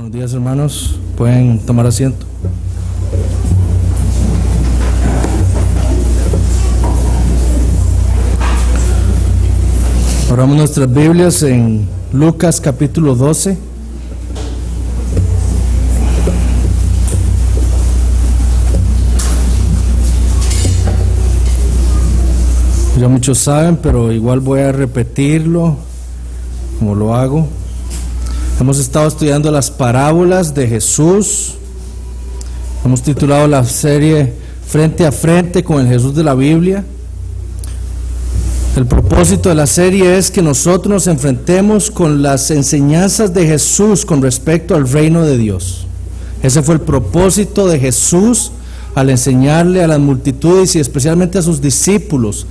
Buenos días, hermanos. Pueden tomar asiento. Abramos nuestras Biblias en Lucas capítulo 12. Ya muchos saben, pero igual voy a repetirlo como lo hago. Hemos estado estudiando las parábolas de Jesús. Hemos titulado la serie Frente a Frente con el Jesús de la Biblia. El propósito de la serie es que nosotros nos enfrentemos con las enseñanzas de Jesús con respecto al reino de Dios. Ese fue el propósito de Jesús al enseñarle a las multitudes y especialmente a sus discípulos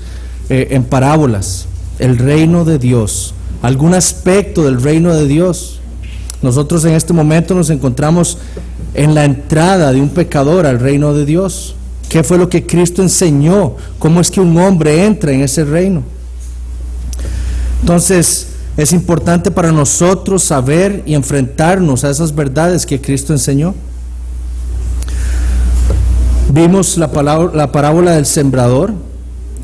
en parábolas, el reino de Dios, algún aspecto del reino de Dios. Nosotros en este momento nos encontramos en la entrada de un pecador al reino de Dios. ¿Qué fue lo que Cristo enseñó? ¿Cómo es que un hombre entra en ese reino? Entonces, es importante para nosotros saber y enfrentarnos a esas verdades que Cristo enseñó. Vimos la parábola del sembrador,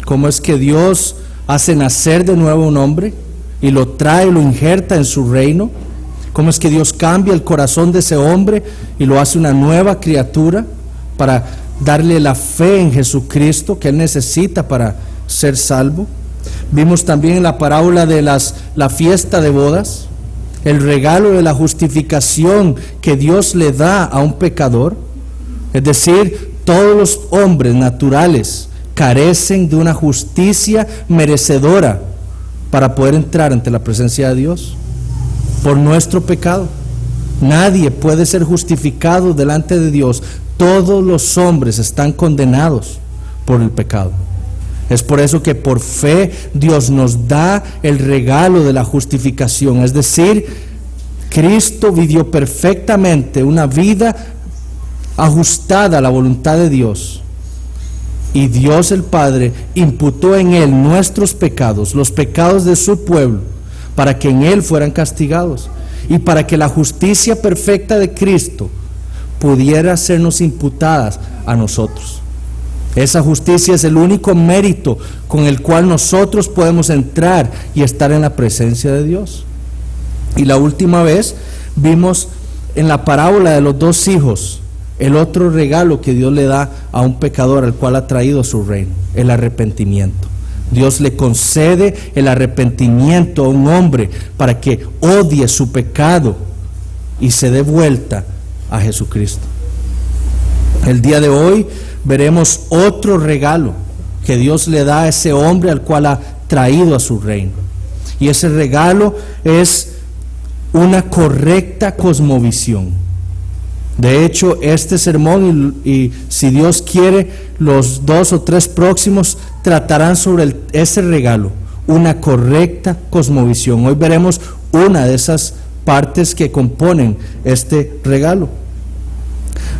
cómo es que Dios hace nacer de nuevo un hombre y lo trae, lo injerta en su reino. Cómo es que Dios cambia el corazón de ese hombre y lo hace una nueva criatura para darle la fe en Jesucristo que él necesita para ser salvo. Vimos también en la parábola de la fiesta de bodas, el regalo de la justificación que Dios le da a un pecador. Es decir, todos los hombres naturales carecen de una justicia merecedora para poder entrar ante la presencia de Dios. Por nuestro pecado, nadie puede ser justificado delante de Dios. Todos los hombres están condenados por el pecado. Es por eso que por fe Dios nos da el regalo de la justificación. Es decir, Cristo vivió perfectamente una vida ajustada a la voluntad de Dios. Y Dios el Padre imputó en él nuestros pecados, los pecados de su pueblo, para que en él fueran castigados y para que la justicia perfecta de Cristo pudiera sernos imputadas a nosotros. Esa justicia es el único mérito con el cual nosotros podemos entrar y estar en la presencia de Dios. Y la última vez vimos en la parábola de los dos hijos el otro regalo que Dios le da a un pecador al cual ha traído a su reino, el arrepentimiento. Dios le concede el arrepentimiento a un hombre para que odie su pecado y se dé vuelta a Jesucristo. El día de hoy veremos otro regalo que Dios le da a ese hombre al cual ha traído a su reino. Y ese regalo es una correcta cosmovisión. De hecho, este sermón y si Dios quiere, los 2 o 3 próximos tratarán sobre ese regalo, una correcta cosmovisión. Hoy veremos una de esas partes que componen este regalo.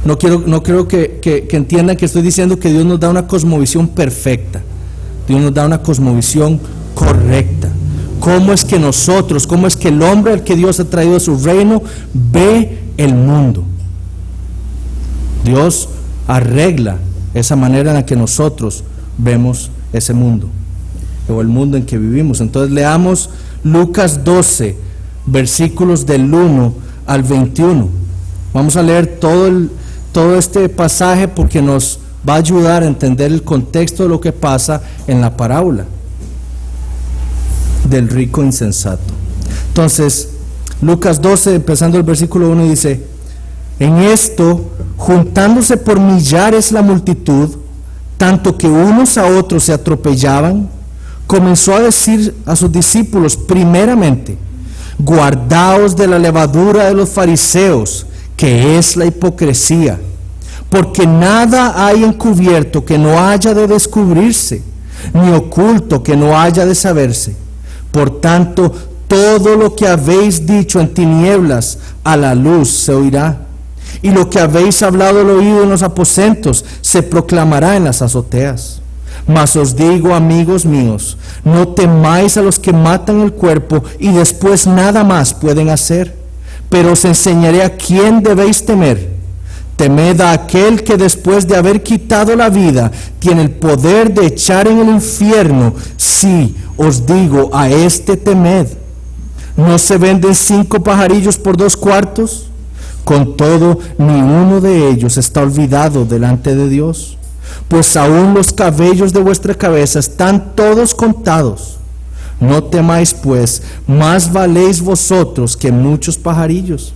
No quiero que entiendan que estoy diciendo que Dios nos da una cosmovisión perfecta. Dios nos da una cosmovisión correcta. ¿Cómo es que nosotros, cómo es que el hombre al que Dios ha traído a su reino ve el mundo? Dios arregla esa manera en la que nosotros vemos ese mundo, o el mundo en que vivimos. Entonces leamos Lucas 12, versículos del 1 al 21. Vamos a leer todo este pasaje porque nos va a ayudar a entender el contexto de lo que pasa en la parábola del rico insensato. Entonces, Lucas 12, empezando el versículo 1, dice: en esto, juntándose por millares la multitud, tanto que unos a otros se atropellaban, comenzó a decir a sus discípulos: primeramente, guardaos de la levadura de los fariseos, que es la hipocresía, porque nada hay encubierto que no haya de descubrirse, ni oculto que no haya de saberse. Por tanto, todo lo que habéis dicho en tinieblas, a la luz se oirá. Y lo que habéis hablado al oído en los aposentos se proclamará en las azoteas. Mas os digo, amigos míos, no temáis a los que matan el cuerpo y después nada más pueden hacer. Pero os enseñaré a quién debéis temer. Temed a aquel que después de haber quitado la vida tiene el poder de echar en el infierno. Sí, os digo, a este temed. ¿No se venden 5 pajarillos por 2 cuartos? Con todo, ni uno de ellos está olvidado delante de Dios. Pues aún los cabellos de vuestra cabeza están todos contados. No temáis pues, más valéis vosotros que muchos pajarillos.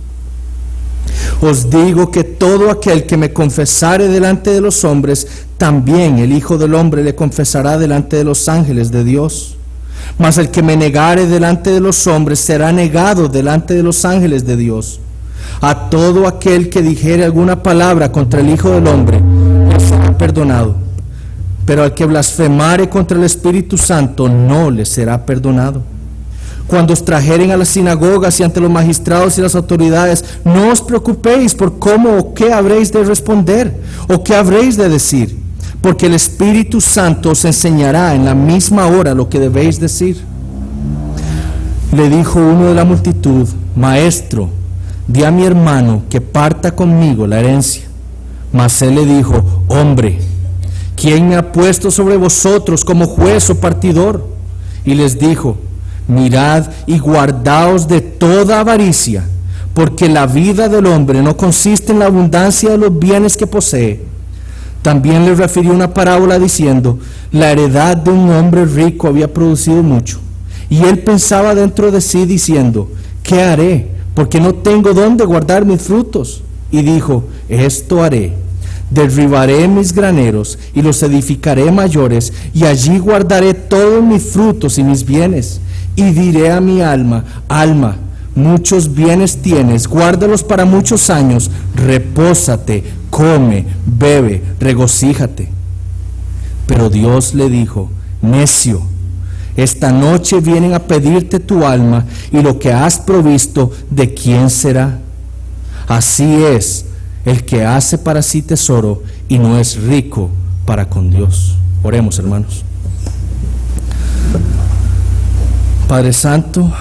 Os digo que todo aquel que me confesare delante de los hombres, también el Hijo del Hombre le confesará delante de los ángeles de Dios. Mas el que me negare delante de los hombres será negado delante de los ángeles de Dios. A todo aquel que dijere alguna palabra contra el Hijo del Hombre, le será perdonado. Pero al que blasfemare contra el Espíritu Santo, no le será perdonado. Cuando os trajeren a las sinagogas y ante los magistrados y las autoridades, no os preocupéis por cómo o qué habréis de responder o qué habréis de decir, porque el Espíritu Santo os enseñará en la misma hora lo que debéis decir. Le dijo uno de la multitud: Maestro, di a mi hermano que parta conmigo la herencia. Mas él le dijo: Hombre, ¿quién me ha puesto sobre vosotros como juez o partidor? Y les dijo: Mirad y guardaos de toda avaricia, porque la vida del hombre no consiste en la abundancia de los bienes que posee. También le refirió una parábola diciendo: La heredad de un hombre rico había producido mucho, y él pensaba dentro de sí diciendo: ¿Qué haré? Porque no tengo dónde guardar mis frutos. Y dijo: Esto haré: derribaré mis graneros y los edificaré mayores, y allí guardaré todos mis frutos y mis bienes. Y diré a mi alma: Alma, muchos bienes tienes, guárdalos para muchos años, repósate, come, bebe, regocíjate. Pero Dios le dijo: Necio, esta noche vienen a pedirte tu alma, y lo que has provisto, ¿de quién será? Así es el que hace para sí tesoro y no es rico para con Dios. Oremos, hermanos. Padre Santo,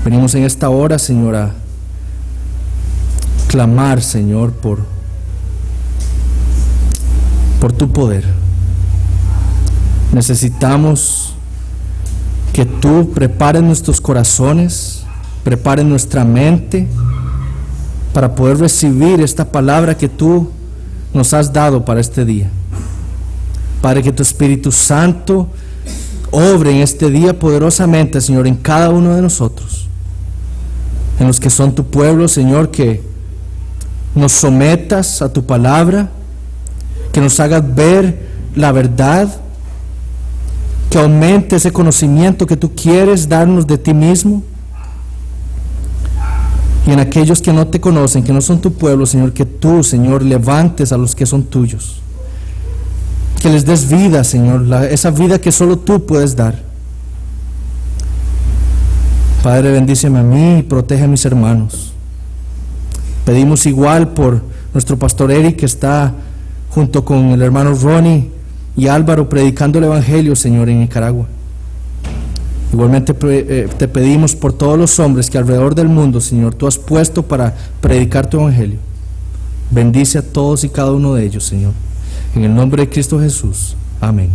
venimos en esta hora, Señor, a clamar, Señor, por tu poder. Necesitamos que tú prepares nuestros corazones, prepares nuestra mente para poder recibir esta palabra que tú nos has dado para este día. Padre, que tu Espíritu Santo obre en este día poderosamente, Señor, en cada uno de nosotros, en los que son tu pueblo, Señor, que nos sometas a tu palabra, que nos hagas ver la verdad, que aumente ese conocimiento que tú quieres darnos de ti mismo. Y en aquellos que no te conocen, que no son tu pueblo, Señor, que tú, Señor, levantes a los que son tuyos, que les des vida, Señor, esa vida que solo tú puedes dar. Padre, bendíceme a mí y protege a mis hermanos. Pedimos igual por nuestro pastor Eric, que está junto con el hermano Ronnie y Álvaro predicando el Evangelio, Señor, en Nicaragua. Igualmente te pedimos por todos los hombres que alrededor del mundo, Señor, tú has puesto para predicar tu Evangelio. Bendice a todos y cada uno de ellos, Señor. En el nombre de Cristo Jesús. Amén.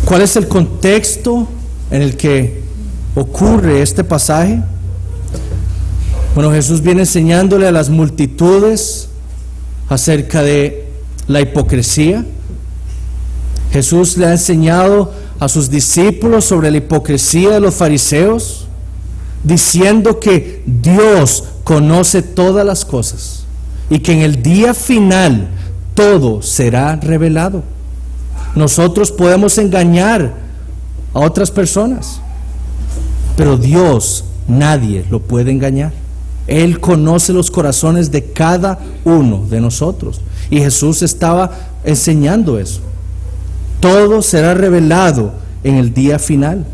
¿Cuál es el contexto en el que ocurre este pasaje? Bueno, Jesús viene enseñándole a las multitudes acerca de la hipocresía. Jesús le ha enseñado a sus discípulos sobre la hipocresía de los fariseos, diciendo que Dios conoce todas las cosas y que en el día final todo será revelado. Nosotros podemos engañar a otras personas, pero Dios nadie lo puede engañar. Él conoce los corazones de cada uno de nosotros, y Jesús estaba enseñando eso. Todo será revelado en el día final.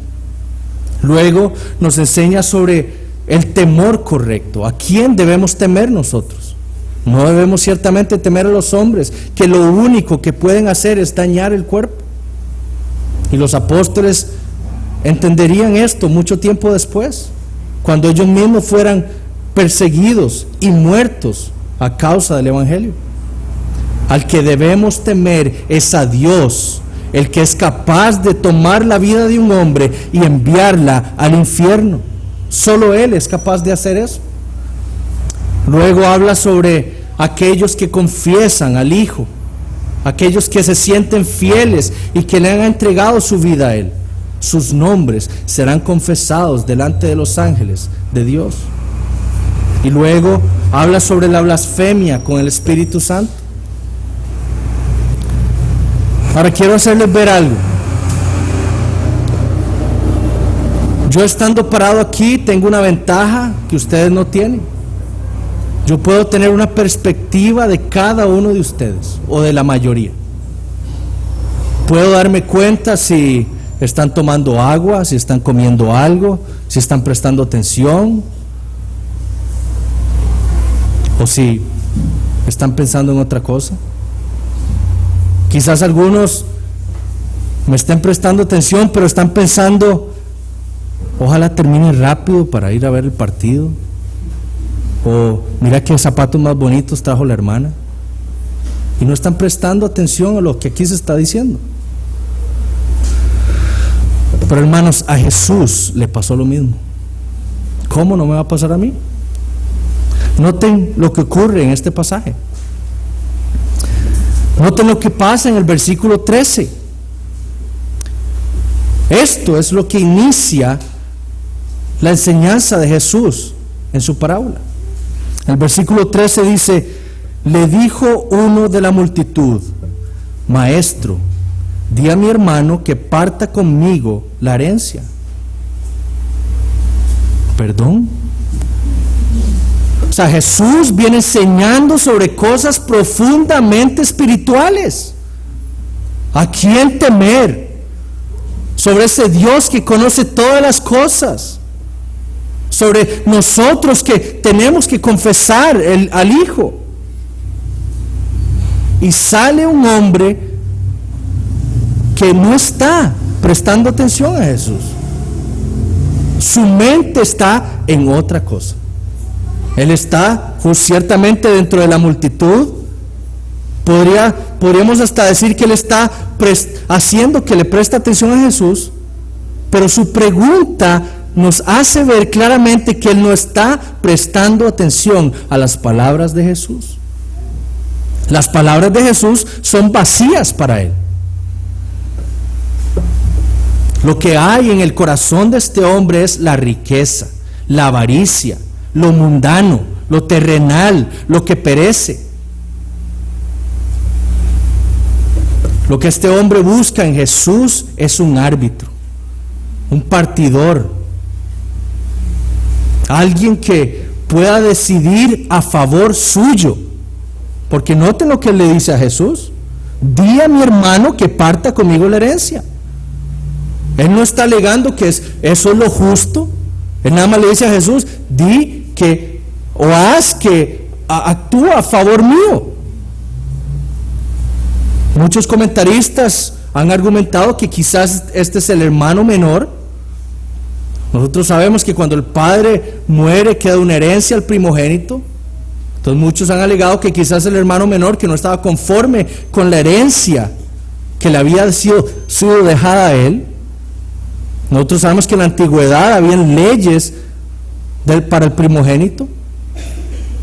Luego nos enseña sobre el temor correcto. ¿A quién debemos temer nosotros? No debemos ciertamente temer a los hombres, que lo único que pueden hacer es dañar el cuerpo. Y los apóstoles entenderían esto mucho tiempo después, cuando ellos mismos fueran perseguidos y muertos a causa del Evangelio. Al que debemos temer es a Dios, el que es capaz de tomar la vida de un hombre y enviarla al infierno. Solo Él es capaz de hacer eso. Luego habla sobre aquellos que confiesan al Hijo, aquellos que se sienten fieles y que le han entregado su vida a Él. Sus nombres serán confesados delante de los ángeles de Dios. Y luego habla sobre la blasfemia con el Espíritu Santo. Ahora quiero hacerles ver algo. Yo estando parado aquí tengo una ventaja que ustedes no tienen. Yo puedo tener una perspectiva de cada uno de ustedes, o de la mayoría. Puedo darme cuenta si están tomando agua, si están comiendo algo, si están prestando atención, o si están pensando en otra cosa. Quizás algunos me estén prestando atención, pero están pensando, ojalá termine rápido para ir a ver el partido. O mira qué zapatos más bonitos trajo la hermana. Y no están prestando atención a lo que aquí se está diciendo. Pero hermanos, a Jesús le pasó lo mismo. ¿Cómo no me va a pasar a mí? Noten lo que ocurre en este pasaje. Noten lo que pasa en el versículo 13. Esto es lo que inicia la enseñanza de Jesús en su parábola. El versículo 13 dice: le dijo uno de la multitud: Maestro, di a mi hermano que parta conmigo la herencia. ¿Perdón? O sea, Jesús viene enseñando sobre cosas profundamente espirituales. ¿A quién temer? Sobre ese Dios que conoce todas las cosas. Sobre nosotros que tenemos que confesar al Hijo. Y sale un hombre que no está prestando atención a Jesús. Su mente está en otra cosa. Él está ciertamente dentro de la multitud. Podríamos hasta decir que él está haciendo que le preste atención a Jesús, pero su pregunta nos hace ver claramente que él no está prestando atención a las palabras de Jesús. Las palabras de Jesús son vacías para él. Lo que hay en el corazón de este hombre es la riqueza, la avaricia, lo mundano, lo terrenal, lo que perece. Lo que este hombre busca en Jesús es un árbitro, un partidor, alguien que pueda decidir a favor suyo. Porque noten lo que él le dice a Jesús: di a mi hermano que parta conmigo la herencia. Él no está alegando que eso es lo justo. Él nada más le dice a Jesús: di que, o haz que actúa a favor mío. Muchos comentaristas han argumentado que quizás este es el hermano menor. Nosotros sabemos que cuando el padre muere queda una herencia al primogénito. Entonces muchos han alegado que quizás el hermano menor, que no estaba conforme con la herencia que le había sido dejada a él. Nosotros sabemos que en la antigüedad habían leyes para el primogénito.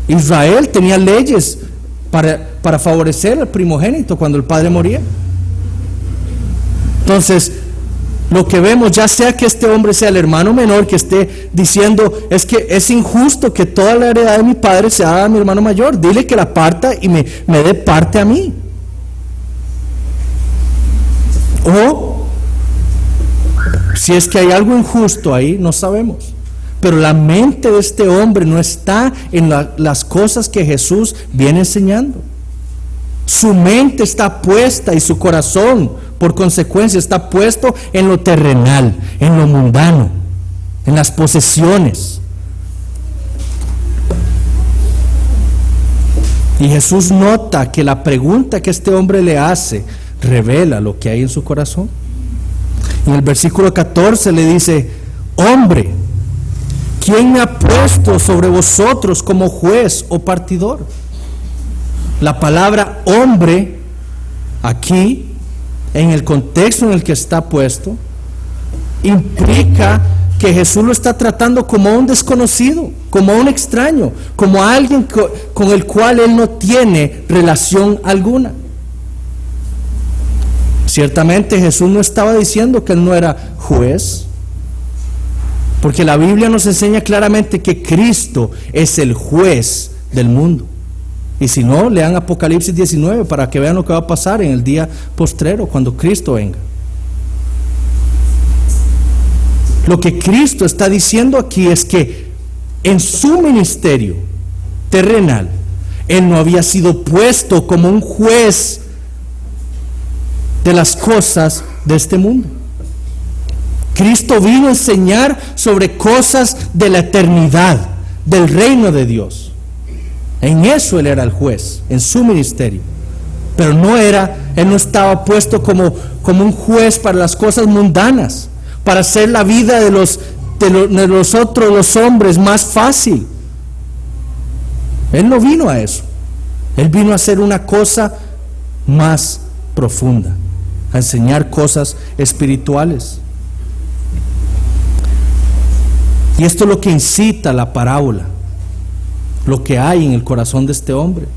Israel tenía leyes para favorecer al primogénito cuando el padre moría. Entonces, lo que vemos, ya sea que este hombre sea el hermano menor que esté diciendo: es que es injusto que toda la heredad de mi padre se haga a mi hermano mayor, dile que la parta y me dé parte a mí. O si es que hay algo injusto ahí, no sabemos. Pero la mente de este hombre no está en las cosas que Jesús viene enseñando. Su mente está puesta y su corazón, por consecuencia, está puesto en lo terrenal, en lo mundano, en las posesiones. Y Jesús nota que la pregunta que este hombre le hace revela lo que hay en su corazón. En el versículo 14 le dice: hombre, ¿quién me ha puesto sobre vosotros como juez o partidor? La palabra hombre aquí, en el contexto en el que está puesto, implica que Jesús lo está tratando como a un desconocido, como a un extraño, como a alguien con el cual él no tiene relación alguna. Ciertamente Jesús no estaba diciendo que él no era juez, porque la Biblia nos enseña claramente que Cristo es el juez del mundo. Y si no, lean Apocalipsis 19 para que vean lo que va a pasar en el día postrero, cuando Cristo venga. Lo que Cristo está diciendo aquí es que en su ministerio terrenal, él no había sido puesto como un juez de las cosas de este mundo. Cristo vino a enseñar sobre cosas de la eternidad, del reino de Dios. En eso él era el juez, en su ministerio. Pero él no estaba puesto como un juez para las cosas mundanas, para hacer la vida de los hombres más fácil. Él no vino a eso. Él vino a hacer una cosa más profunda, a enseñar cosas espirituales. Y esto es lo que incita la parábola, lo que hay en el corazón de este hombre.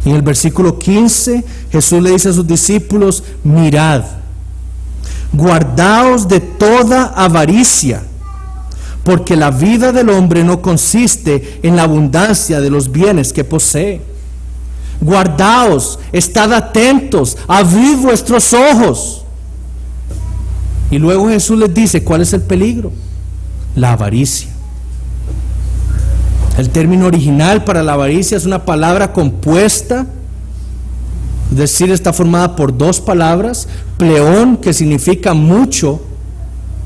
En el versículo 15, Jesús le dice a sus discípulos: mirad, guardaos de toda avaricia, porque la vida del hombre no consiste en la abundancia de los bienes que posee. Guardaos, estad atentos, abrid vuestros ojos. Y luego Jesús les dice cuál es el peligro: la avaricia. El término original para la avaricia es una palabra compuesta, es decir, está formada por dos palabras: pleón, que significa mucho,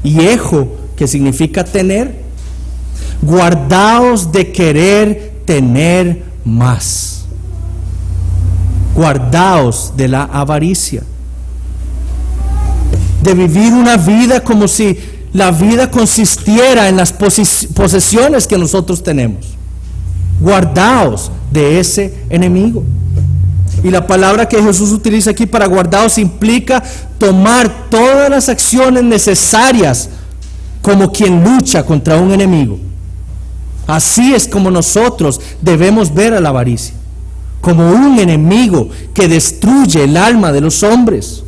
y ejo, que significa tener. Guardaos de querer tener más. Guardaos de la avaricia, de vivir una vida como si la vida consistiera en las posesiones que nosotros tenemos. Guardaos de ese enemigo. Y la palabra que Jesús utiliza aquí para guardaos implica tomar todas las acciones necesarias como quien lucha contra un enemigo. Así es como nosotros debemos ver a la avaricia, como un enemigo que destruye el alma de los hombres.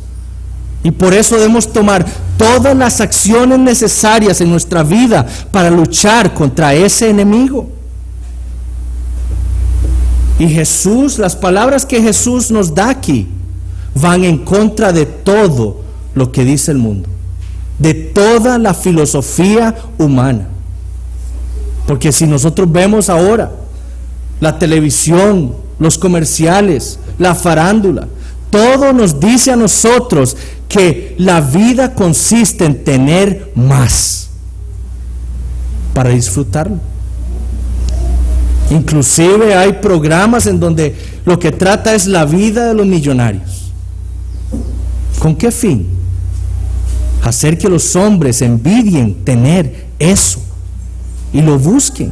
Y por eso debemos tomar todas las acciones necesarias en nuestra vida para luchar contra ese enemigo. Y Jesús, las palabras que Jesús nos da aquí, van en contra de todo lo que dice el mundo, de toda la filosofía humana. Porque si nosotros vemos ahora la televisión, los comerciales, la farándula, todo nos dice a nosotros que la vida consiste en tener más para disfrutarlo. Inclusive hay programas en donde lo que trata es la vida de los millonarios. ¿Con qué fin? Hacer que los hombres envidien tener eso y lo busquen.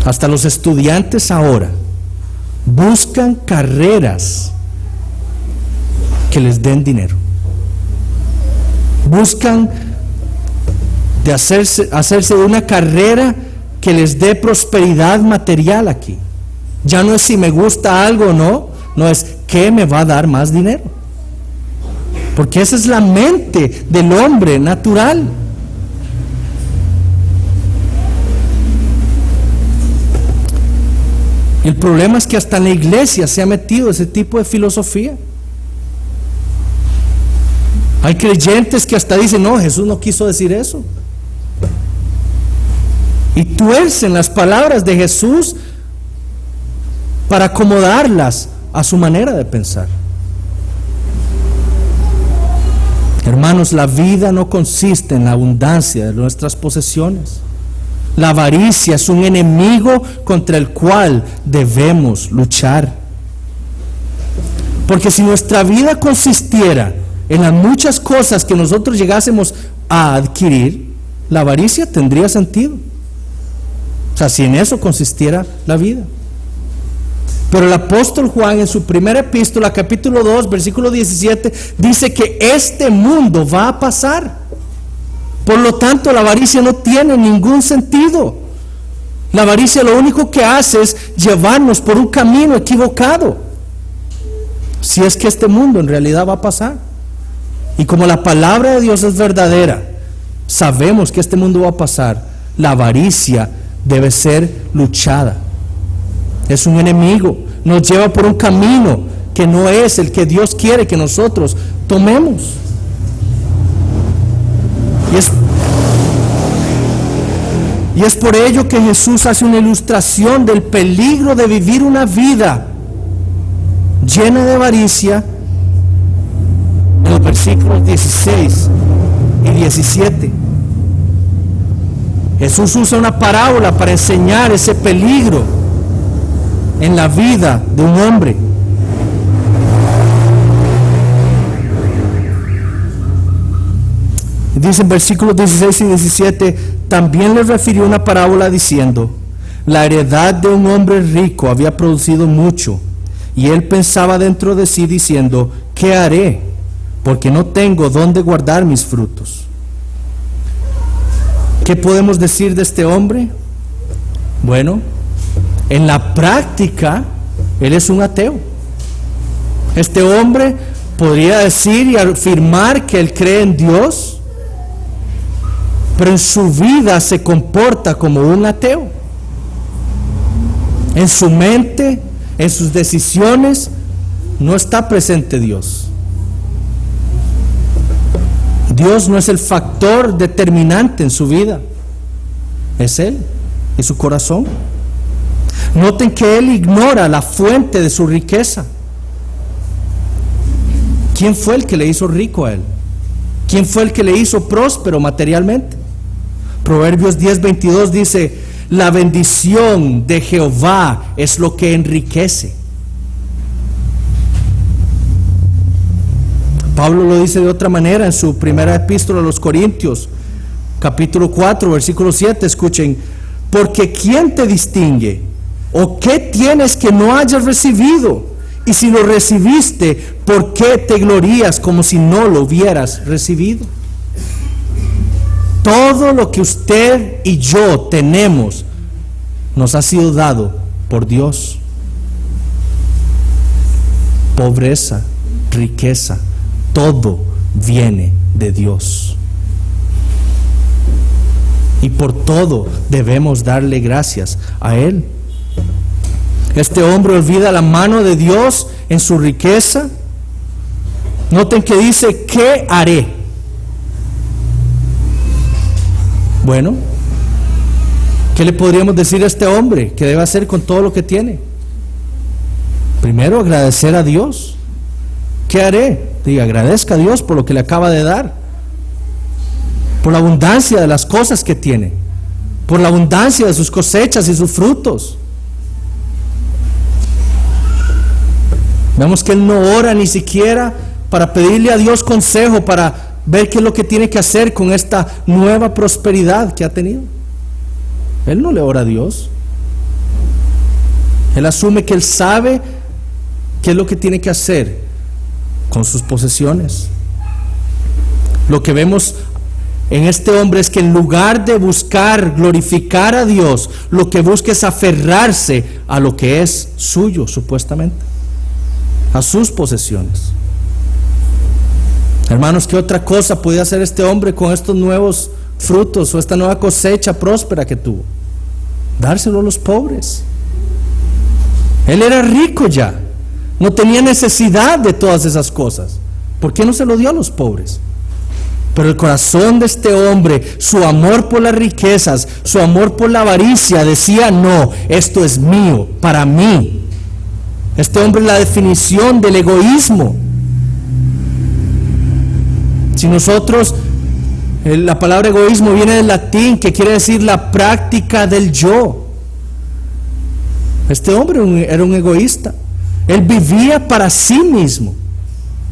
Hasta los estudiantes ahora buscan carreras que les den dinero. Buscan de hacerse de una carrera que les dé prosperidad material aquí. Ya no es si me gusta algo o no, no es qué me va a dar más dinero. Porque esa es la mente del hombre natural. Y el problema es que hasta en la iglesia se ha metido ese tipo de filosofía. Hay creyentes que hasta dicen: no, Jesús no quiso decir eso. Y tuercen las palabras de Jesús para acomodarlas a su manera de pensar. Hermanos, la vida no consiste en la abundancia de nuestras posesiones. La avaricia es un enemigo contra el cual debemos luchar. Porque si nuestra vida consistiera en las muchas cosas que nosotros llegásemos a adquirir, la avaricia tendría sentido. O sea, si en eso consistiera la vida. Pero el apóstol Juan en su primera epístola, capítulo 2, versículo 17, dice que este mundo va a pasar. Por lo tanto, la avaricia no tiene ningún sentido. La avaricia lo único que hace es llevarnos por un camino equivocado. Si es que este mundo en realidad va a pasar. Y como la palabra de Dios es verdadera, sabemos que este mundo va a pasar. La avaricia debe ser luchada. Es un enemigo, nos lleva por un camino que no es el que Dios quiere que nosotros tomemos. Y es por ello que Jesús hace una ilustración del peligro de vivir una vida llena de avaricia en los versículos 16 y 17. Jesús usa una parábola para enseñar ese peligro en la vida de un hombre. Dice en versículos 16 y 17, también les refirió una parábola diciendo, la heredad de un hombre rico había producido mucho, y él pensaba dentro de sí diciendo, ¿qué haré? Porque no tengo dónde guardar mis frutos. ¿Qué podemos decir de este hombre? Bueno, en la práctica, él es un ateo. Este hombre podría decir y afirmar que él cree en Dios, pero en su vida se comporta como un ateo. En su mente, en sus decisiones, no está presente Dios. Dios no es el factor determinante en su vida, es Él y su corazón. Noten que él ignora la fuente de su riqueza. ¿Quién fue el que le hizo rico a él? ¿Quién fue el que le hizo próspero materialmente? Proverbios 10:22 dice, la bendición de Jehová es lo que enriquece. Pablo lo dice de otra manera en su primera epístola a los Corintios, capítulo 4, versículo 7, escuchen, porque ¿quién te distingue? ¿O qué tienes que no hayas recibido? Y si lo recibiste, ¿por qué te glorías como si no lo hubieras recibido? Todo lo que usted y yo tenemos nos ha sido dado por Dios. Pobreza, riqueza, todo viene de Dios. Y por todo debemos darle gracias a Él. Este hombre olvida la mano de Dios en su riqueza. Noten que dice, ¿qué haré? Bueno, ¿qué le podríamos decir a este hombre que debe hacer con todo lo que tiene? Primero, agradecer a Dios. ¿Qué haré? Diga, agradezca a Dios por lo que le acaba de dar, por la abundancia de las cosas que tiene, por la abundancia de sus cosechas y sus frutos. Vemos que él no ora ni siquiera para pedirle a Dios consejo para ver qué es lo que tiene que hacer con esta nueva prosperidad que ha tenido. Él no le ora a Dios. Él asume que él sabe qué es lo que tiene que hacer con sus posesiones. Lo que vemos en este hombre es que en lugar de buscar glorificar a Dios, lo que busca es aferrarse a lo que es suyo, supuestamente, a sus posesiones. Hermanos, ¿qué otra cosa podía hacer este hombre con estos nuevos frutos o esta nueva cosecha próspera que tuvo? Dárselo a los pobres. Él era rico ya, no tenía necesidad de todas esas cosas. ¿Por qué no se lo dio a los pobres? Pero el corazón de este hombre, su amor por las riquezas, su amor por la avaricia, decía, no, esto es mío, para mí. Este hombre es la definición del egoísmo. Si nosotros, la palabra egoísmo viene del latín, que quiere decir la práctica del yo. Este hombre era un egoísta. Él vivía para sí mismo,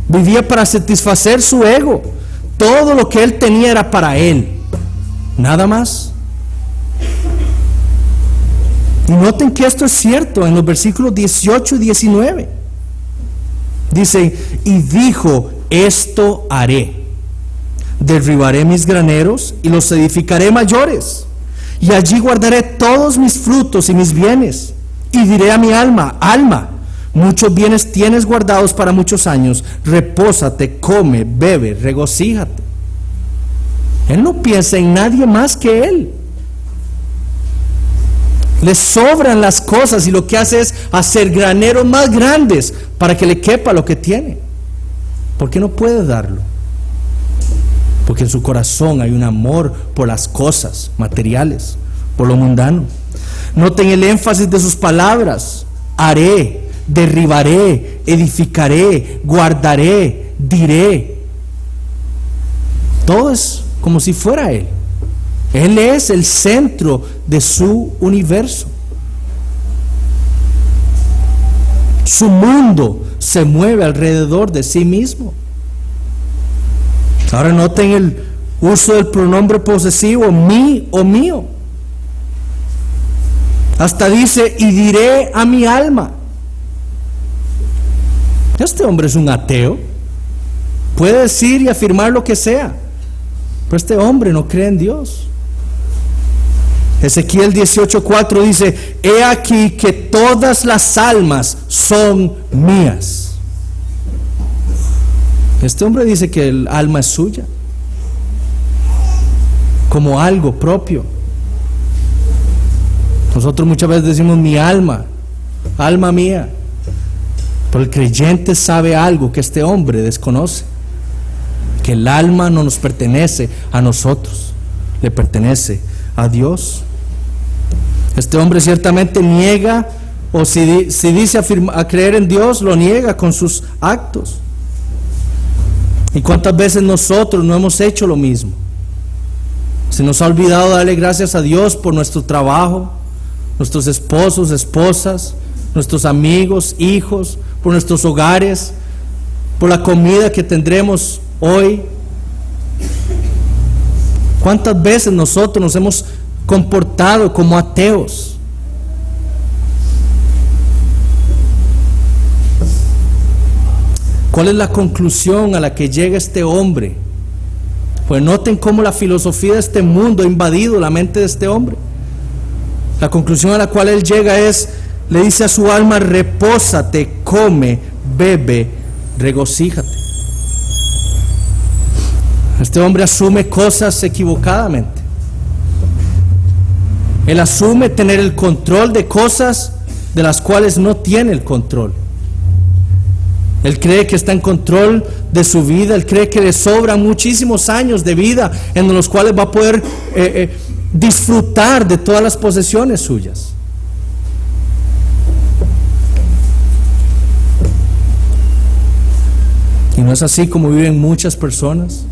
vivía para satisfacer su ego. Todo lo que él tenía era para él, nada más. Y noten que esto es cierto en los versículos 18 y 19. Dice, y dijo, esto haré: derribaré mis graneros y los edificaré mayores, y allí guardaré todos mis frutos y mis bienes. Y diré a mi alma, alma, muchos bienes tienes guardados para muchos años, repósate, come, bebe, regocíjate. Él no piensa en nadie más que él. Le sobran las cosas y lo que hace es hacer graneros más grandes para que le quepa lo que tiene. ¿Por qué no puede darlo? Porque en su corazón hay un amor por las cosas materiales, por lo mundano. Noten el énfasis de sus palabras: haré, derribaré, edificaré, guardaré, diré. Todo es como si fuera él. Él es el centro de su universo. Su mundo se mueve alrededor de sí mismo. Ahora noten el uso del pronombre posesivo, mí o mío. Hasta dice, y diré a mi alma. Este hombre es un ateo. Puede decir y afirmar lo que sea, pero este hombre no cree en Dios. Ezequiel 18:4 dice, he aquí que todas las almas son mías. Este hombre dice que el alma es suya, como algo propio. Nosotros muchas veces decimos mi alma, alma mía, pero el creyente sabe algo que este hombre desconoce: que el alma no nos pertenece a nosotros, le pertenece a Dios. Este hombre ciertamente niega, o si dice a creer en Dios, lo niega con sus actos. ¿Y cuántas veces nosotros no hemos hecho lo mismo? Se nos ha olvidado darle gracias a Dios por nuestro trabajo, nuestros esposos, esposas, nuestros amigos, hijos, por nuestros hogares, por la comida que tendremos hoy. ¿Cuántas veces nosotros nos hemos comportado como ateos? ¿Cuál es la conclusión a la que llega este hombre? Pues noten cómo la filosofía de este mundo ha invadido la mente de este hombre. La conclusión a la cual él llega es, le dice a su alma, repósate, come, bebe, regocíjate. Este hombre asume cosas equivocadamente. Él asume tener el control de cosas de las cuales no tiene el control. Él cree que está en control de su vida. Él cree que le sobran muchísimos años de vida en los cuales va a poder disfrutar de todas las posesiones suyas. Y no es así como viven muchas personas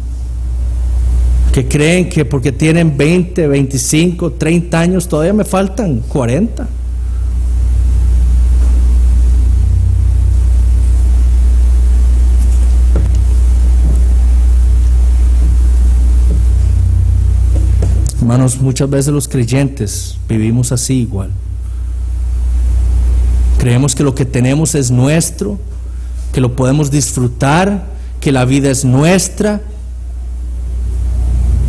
que creen que porque tienen 20, 25, 30 años todavía me faltan 40. Hermanos, muchas veces los creyentes vivimos así igual. Creemos que lo que tenemos es nuestro, que lo podemos disfrutar, que la vida es nuestra.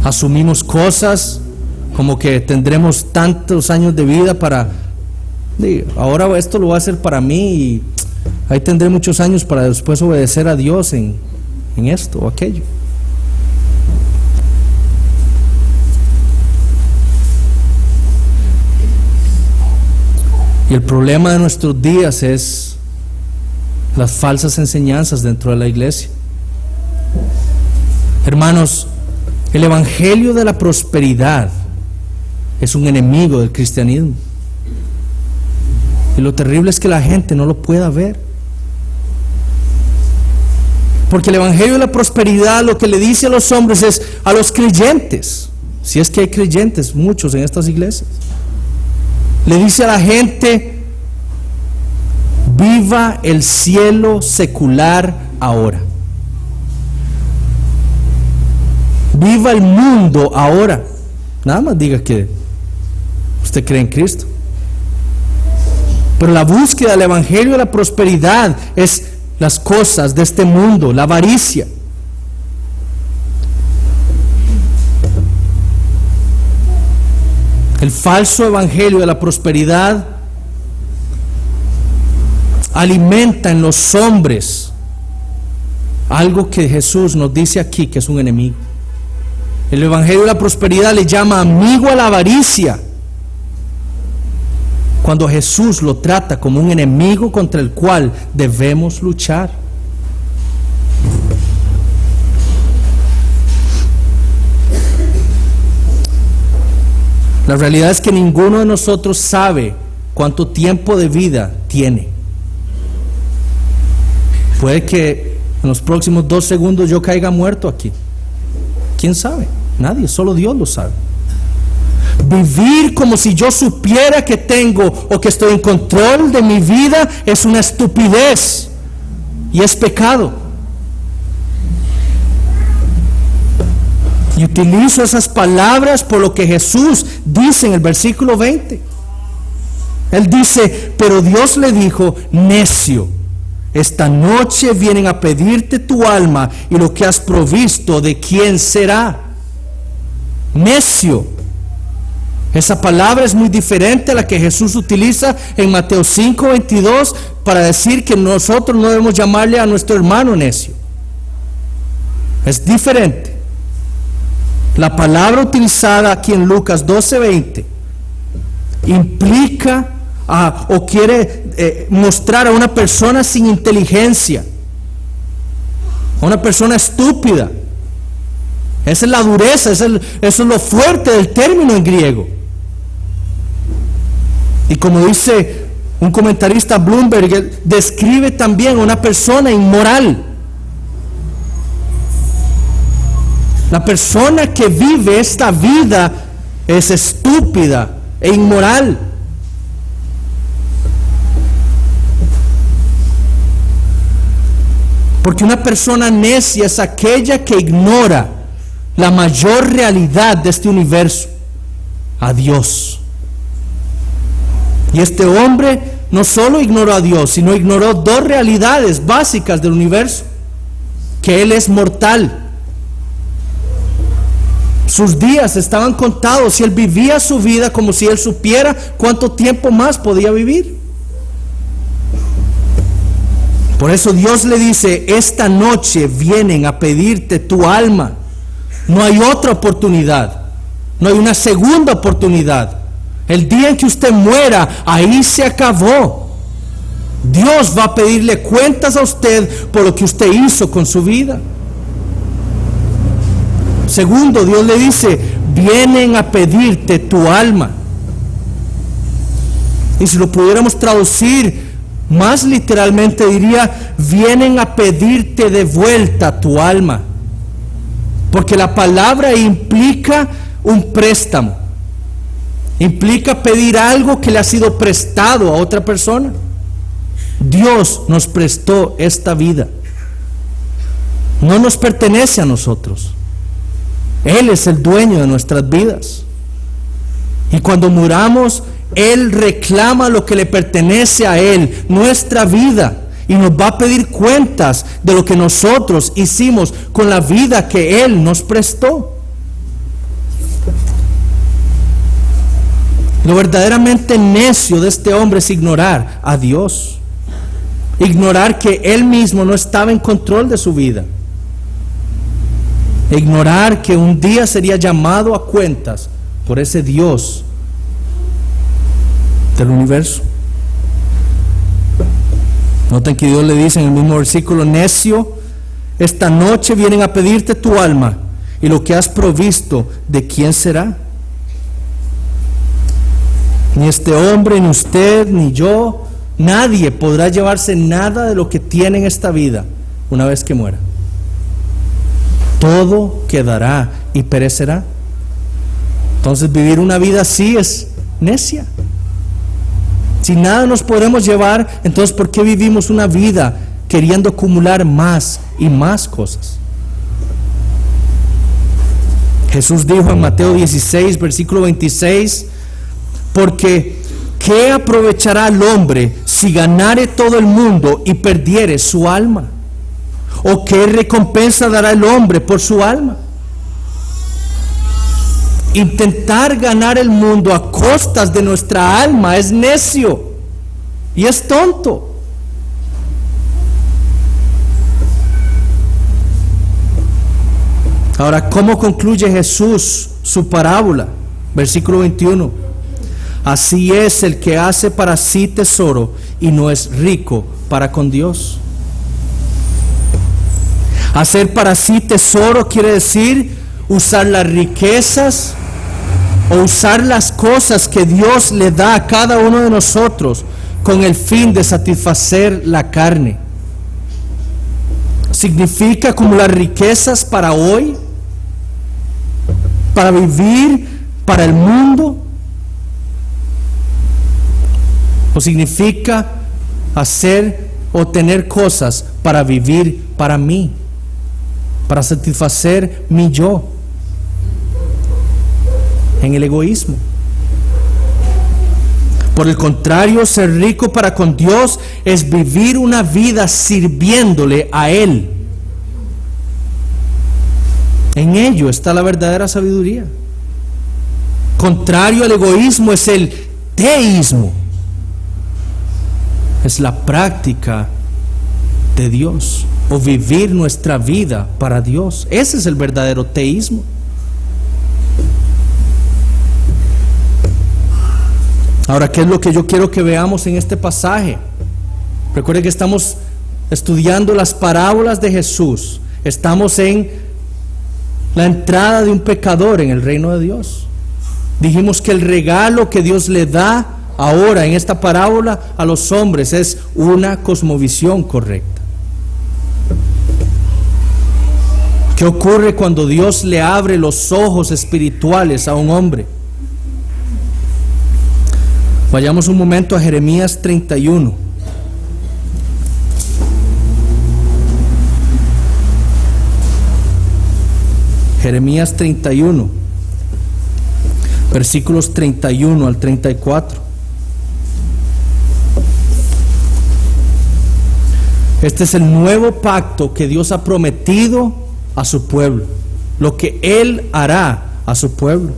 Asumimos cosas como que tendremos tantos años de vida para, ahora esto lo voy a hacer para mí y ahí tendré muchos años para después obedecer a Dios en esto o aquello. Y el problema de nuestros días es las falsas enseñanzas dentro de la iglesia. Hermanos, el evangelio de la prosperidad es un enemigo del cristianismo. Y lo terrible es que la gente no lo pueda ver. Porque el evangelio de la prosperidad lo que le dice a los hombres es, a los creyentes, si es que hay creyentes, muchos en estas iglesias, le dice a la gente, Viva el cielo secular ahora. Viva el mundo ahora. Nada más diga que usted cree en Cristo. Pero la búsqueda del evangelio de la prosperidad es las cosas de este mundo, la avaricia. El falso evangelio de la prosperidad alimenta en los hombres algo que Jesús nos dice aquí que es un enemigo. El evangelio de la prosperidad le llama amigo a la avaricia, cuando Jesús lo trata como un enemigo contra el cual debemos luchar. La realidad es que ninguno de nosotros sabe cuánto tiempo de vida tiene. Puede que en los próximos 2 segundos yo caiga muerto aquí. ¿Quién sabe? Nadie, solo Dios lo sabe. Vivir como si yo supiera que tengo o que estoy en control de mi vida es una estupidez y es pecado. Y utilizo esas palabras por lo que Jesús dice en el versículo 20. Él dice, pero Dios le dijo, necio, esta noche vienen a pedirte tu alma y lo que has provisto, ¿de quién será? Necio. Esa palabra es muy diferente a la que Jesús utiliza en Mateo 5:22 para decir que nosotros no debemos llamarle a nuestro hermano necio. Es diferente. La palabra utilizada aquí en Lucas 12:20 implica o quiere mostrar a una persona sin inteligencia, a una persona estúpida. Esa es la dureza, eso es lo fuerte del término en griego. Y como dice un comentarista Bloomberg, él describe también a una persona inmoral. La persona que vive esta vida es estúpida e inmoral. Porque una persona necia es aquella que ignora la mayor realidad de este universo, a Dios. Y este hombre no solo ignoró a Dios, sino ignoró 2 realidades básicas del universo: que Él es mortal. Sus días estaban contados y él vivía su vida como si él supiera cuánto tiempo más podía vivir. Por eso Dios le dice, esta noche vienen a pedirte tu alma. No hay otra oportunidad, no hay una segunda oportunidad. El día en que usted muera, ahí se acabó. Dios va a pedirle cuentas a usted por lo que usted hizo con su vida. Segundo, Dios le dice, vienen a pedirte tu alma. Y si lo pudiéramos traducir más literalmente, diría, vienen a pedirte de vuelta tu alma. Porque la palabra implica un préstamo. Implica pedir algo que le ha sido prestado a otra persona. Dios nos prestó esta vida. No nos pertenece a nosotros. Él es el dueño de nuestras vidas. Y cuando muramos, Él reclama lo que le pertenece a Él, nuestra vida, y nos va a pedir cuentas de lo que nosotros hicimos con la vida que Él nos prestó. Lo verdaderamente necio de este hombre es ignorar a Dios, ignorar que Él mismo no estaba en control de su vida, ignorar que un día sería llamado a cuentas por ese Dios del universo. Noten que Dios le dice en el mismo versículo, necio, esta noche vienen a pedirte tu alma y lo que has provisto, ¿de quién será? Ni este hombre, ni usted, ni yo, nadie podrá llevarse nada de lo que tiene en esta vida una vez que muera. Todo quedará y perecerá. Entonces vivir una vida así es necia. Si nada nos podemos llevar, entonces ¿por qué vivimos una vida queriendo acumular más y más cosas? Jesús dijo en Mateo 16, versículo 26, porque ¿qué aprovechará el hombre si ganare todo el mundo y perdiere su alma? ¿O qué recompensa dará el hombre por su alma? Intentar ganar el mundo a costas de nuestra alma es necio y es tonto. Ahora, ¿cómo concluye Jesús su parábola? Versículo 21. Así es el que hace para sí tesoro y no es rico para con Dios. Hacer para sí tesoro quiere decir usar las riquezas o usar las cosas que Dios le da a cada uno de nosotros con el fin de satisfacer la carne. Significa acumular riquezas para hoy, para vivir para el mundo, o significa hacer o tener cosas para vivir para mí, para satisfacer mi yo, en el egoísmo. Por el contrario, ser rico para con Dios es vivir una vida sirviéndole a Él. En ello está la verdadera sabiduría. Contrario al egoísmo es el teísmo. Es la práctica de Dios, o vivir nuestra vida para Dios. Ese es el verdadero teísmo. Ahora, ¿qué es lo que yo quiero que veamos en este pasaje? Recuerden que estamos estudiando las parábolas de Jesús. Estamos en la entrada de un pecador en el reino de Dios. Dijimos que el regalo que Dios le da ahora en esta parábola a los hombres es una cosmovisión correcta. ¿Qué ocurre cuando Dios le abre los ojos espirituales a un hombre? Vayamos un momento a Jeremías 31. Jeremías 31, versículos 31 al 34. Este es el nuevo pacto que Dios ha prometido a su pueblo, lo que Él hará a su pueblo.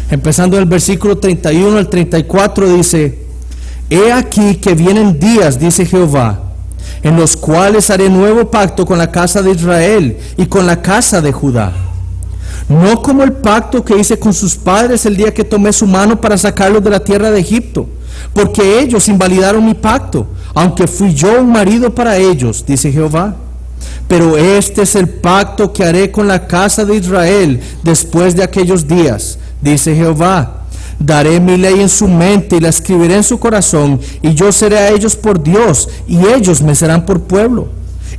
Empezando el versículo 31 al 34 dice: He aquí que vienen días, dice Jehová, en los cuales haré nuevo pacto con la casa de Israel y con la casa de Judá. No como el pacto que hice con sus padres el día que tomé su mano para sacarlos de la tierra de Egipto, porque ellos invalidaron mi pacto, aunque fui yo un marido para ellos, dice Jehová. Pero este es el pacto que haré con la casa de Israel después de aquellos días, dice Jehová. Daré mi ley en su mente y la escribiré en su corazón, y yo seré a ellos por Dios, y ellos me serán por pueblo.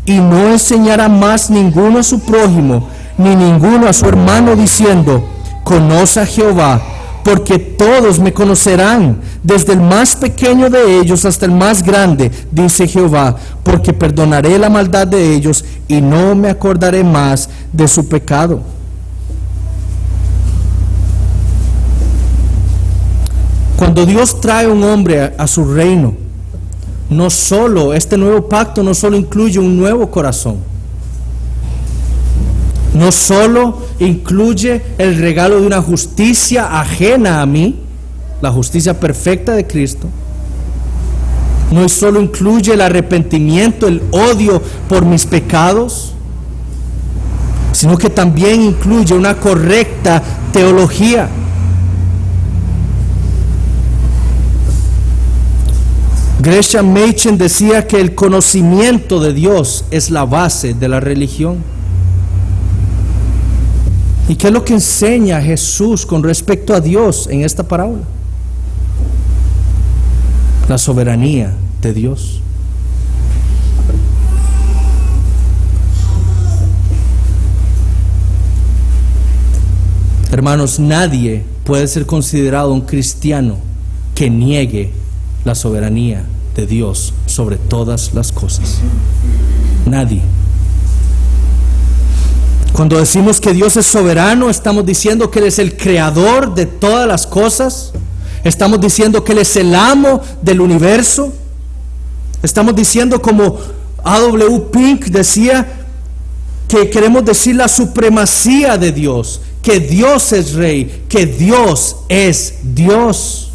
Y no enseñará más ninguno a su prójimo, ni ninguno a su hermano, diciendo: conoce a Jehová, porque todos me conocerán, desde el más pequeño de ellos hasta el más grande, dice Jehová, porque perdonaré la maldad de ellos y no me acordaré más de su pecado. Cuando Dios trae un hombre a su reino, no solo este nuevo pacto no solo incluye un nuevo corazón, no solo incluye el regalo de una justicia ajena a mí, la justicia perfecta de Cristo, no solo incluye el arrepentimiento, el odio por mis pecados, sino que también incluye una correcta teología. Gresham Machen decía que el conocimiento de Dios es la base de la religión. ¿Y qué es lo que enseña Jesús con respecto a Dios en esta parábola? La soberanía de Dios. Hermanos, nadie puede ser considerado un cristiano que niegue la soberanía de Dios sobre todas las cosas. Nadie. Cuando decimos que Dios es soberano, estamos diciendo que Él es el creador de todas las cosas. Estamos diciendo que Él es el amo del universo. Estamos diciendo, como A.W. Pink decía, que queremos decir la supremacía de Dios, que Dios es rey, que Dios es Dios.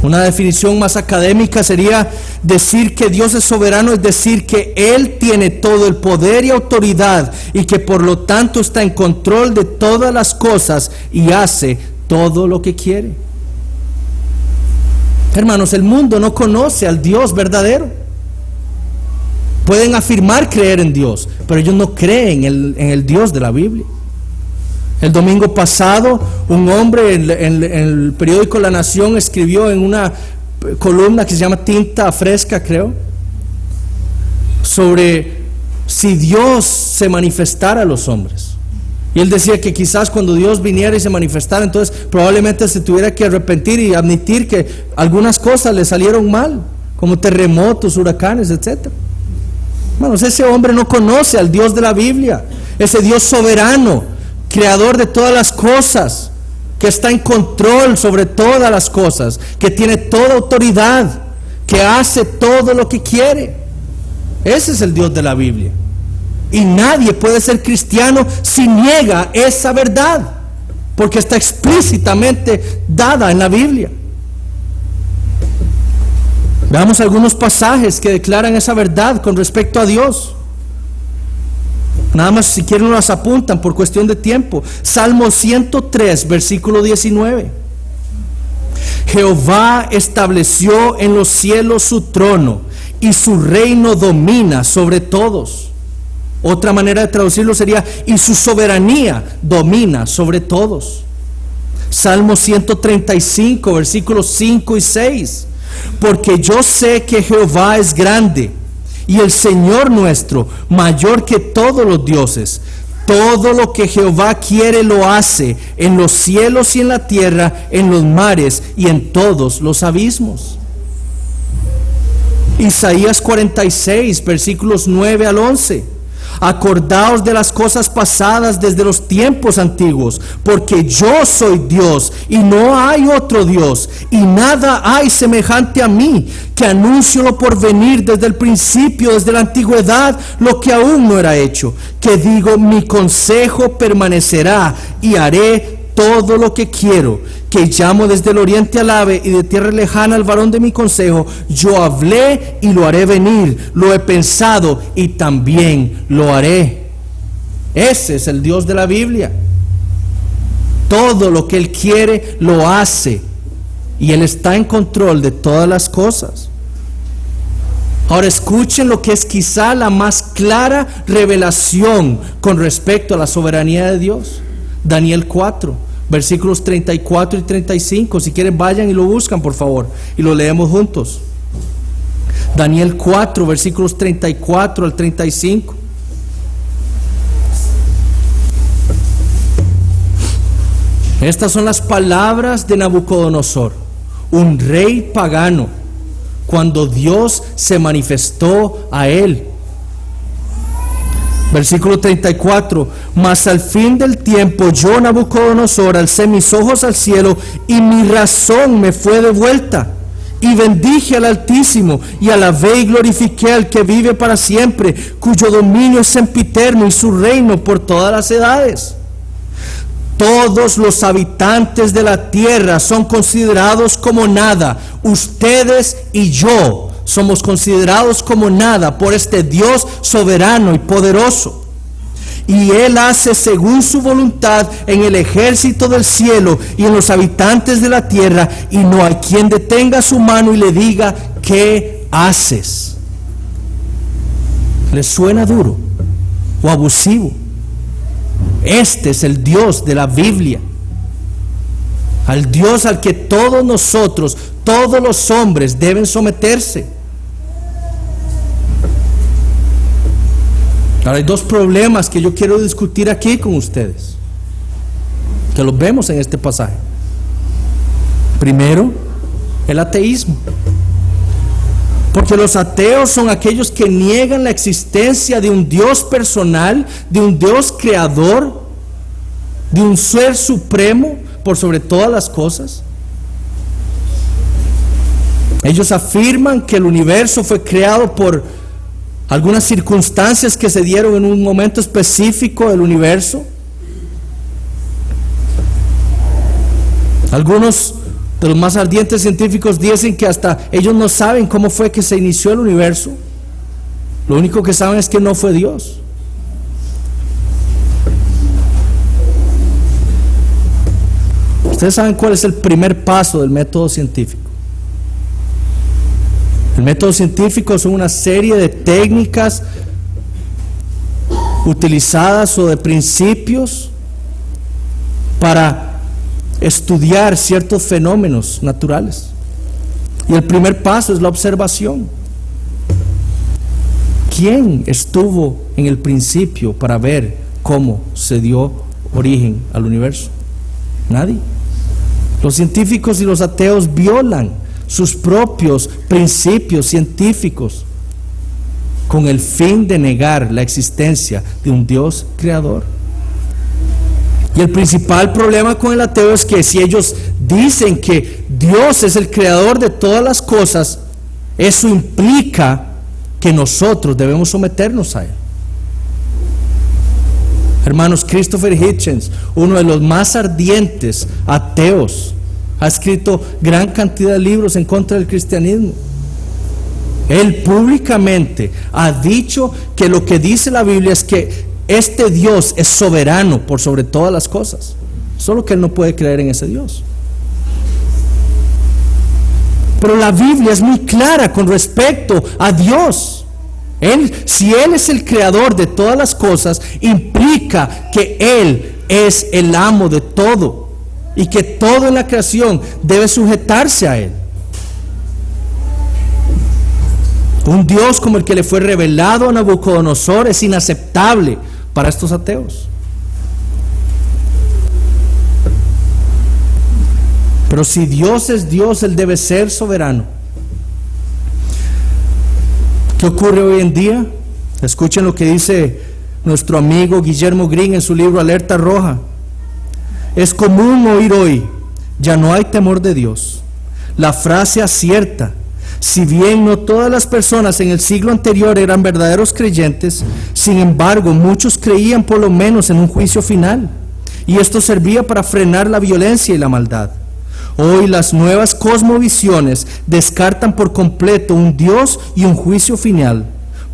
Una definición más académica sería decir que Dios es soberano, es decir que Él tiene todo el poder y autoridad y que por lo tanto está en control de todas las cosas y hace todo lo que quiere. Hermanos, el mundo no conoce al Dios verdadero. Pueden afirmar creer en Dios, pero ellos no creen en el Dios de la Biblia. El domingo pasado, un hombre en el periódico La Nación escribió en una columna que se llama Tinta Fresca, creo, sobre si Dios se manifestara a los hombres. Y él decía que quizás cuando Dios viniera y se manifestara, entonces probablemente se tuviera que arrepentir y admitir que algunas cosas le salieron mal, como terremotos, huracanes, etc. Hermanos, ese hombre no conoce al Dios de la Biblia, ese Dios soberano, creador de todas las cosas, que está en control sobre todas las cosas, que tiene toda autoridad, que hace todo lo que quiere. Ese es el Dios de la Biblia. Y nadie puede ser cristiano si niega esa verdad, porque está explícitamente dada en la Biblia. Veamos algunos pasajes que declaran esa verdad con respecto a Dios. Nada más, si quieren, nos apuntan por cuestión de tiempo. Salmo 103, versículo 19. Jehová estableció en los cielos su trono y su reino domina sobre todos. Otra manera de traducirlo sería: y su soberanía domina sobre todos. Salmo 135, versículos 5 y 6. Porque yo sé que Jehová es grande y el Señor nuestro mayor que todos los dioses. Todo lo que Jehová quiere lo hace, en los cielos y en la tierra, en los mares y en todos los abismos. Isaías 46, versículos 9 al 11. Acordaos de las cosas pasadas desde los tiempos antiguos, porque yo soy Dios y no hay otro Dios, y nada hay semejante a mí, que anuncio lo por venir desde el principio, desde la antigüedad, lo que aún no era hecho, que digo, mi consejo permanecerá y haré todo lo que quiero, que llamo desde el oriente al ave y de tierra lejana al varón de mi consejo. Yo hablé y lo haré venir, lo he pensado y también lo haré. Ese es el Dios de la Biblia. Todo lo que Él quiere lo hace, y Él está en control de todas las cosas. Ahora escuchen lo que es quizá la más clara revelación con respecto a la soberanía de Dios. Daniel 4, versículos 34 y 35. Si quieren, vayan y lo buscan, por favor, y lo leemos juntos. Daniel 4, versículos 34 al 35. Estas son las palabras de Nabucodonosor, un rey pagano, cuando Dios se manifestó a él. Versículo 34. Mas al fin del tiempo yo, Nabucodonosor, alcé mis ojos al cielo y mi razón me fue devuelta. Y bendije al Altísimo y alabé y glorifiqué al que vive para siempre, cuyo dominio es sempiterno y su reino por todas las edades. Todos los habitantes de la tierra son considerados como nada. Ustedes y yo somos considerados como nada por este Dios soberano y poderoso. Y Él hace según su voluntad en el ejército del cielo y en los habitantes de la tierra, y no hay quien detenga su mano y le diga: ¿qué haces? ¿Les suena duro o abusivo? Este es el Dios de la Biblia, al Dios al que todos nosotros, todos los hombres deben someterse. Ahora hay dos problemas que yo quiero discutir aquí con ustedes, que los vemos en este pasaje. Primero, el ateísmo. Porque los ateos son aquellos que niegan la existencia de un Dios personal, de un Dios creador, de un ser supremo por sobre todas las cosas. Ellos afirman que el universo fue creado por algunas circunstancias que se dieron en un momento específico del universo. Algunos de los más ardientes científicos dicen que hasta ellos no saben cómo fue que se inició el universo. Lo único que saben es que no fue Dios. Ustedes saben cuál es el primer paso del método científico. El método científico son una serie de técnicas utilizadas o de principios para estudiar ciertos fenómenos naturales. Y el primer paso es la observación. ¿Quién estuvo en el principio para ver cómo se dio origen al universo? Nadie. Los científicos y los ateos violan sus propios principios científicos con el fin de negar la existencia de un Dios creador. Y el principal problema con el ateo es que si ellos dicen que Dios es el creador de todas las cosas, eso implica que nosotros debemos someternos a Él. Hermanos, Christopher Hitchens, uno de los más ardientes ateos, ha escrito gran cantidad de libros en contra del cristianismo. Él públicamente ha dicho que lo que dice la Biblia es que este Dios es soberano por sobre todas las cosas, solo que él no puede creer en ese Dios. Pero la Biblia es muy clara con respecto a Dios. Si Él es el creador de todas las cosas, implica que Él es el amo de todo y que todo en la creación debe sujetarse a Él. Un Dios como el que le fue revelado a Nabucodonosor es inaceptable para estos ateos. Pero si Dios es Dios, Él debe ser soberano. ¿Qué ocurre hoy en día? Escuchen lo que dice nuestro amigo Guillermo Green en su libro Alerta Roja. Es común oír hoy: ya no hay temor de Dios. La frase acierta. Si bien no todas las personas en el siglo anterior eran verdaderos creyentes, sin embargo muchos creían por lo menos en un juicio final, y esto servía para frenar la violencia y la maldad. Hoy las nuevas cosmovisiones descartan por completo un Dios y un juicio final.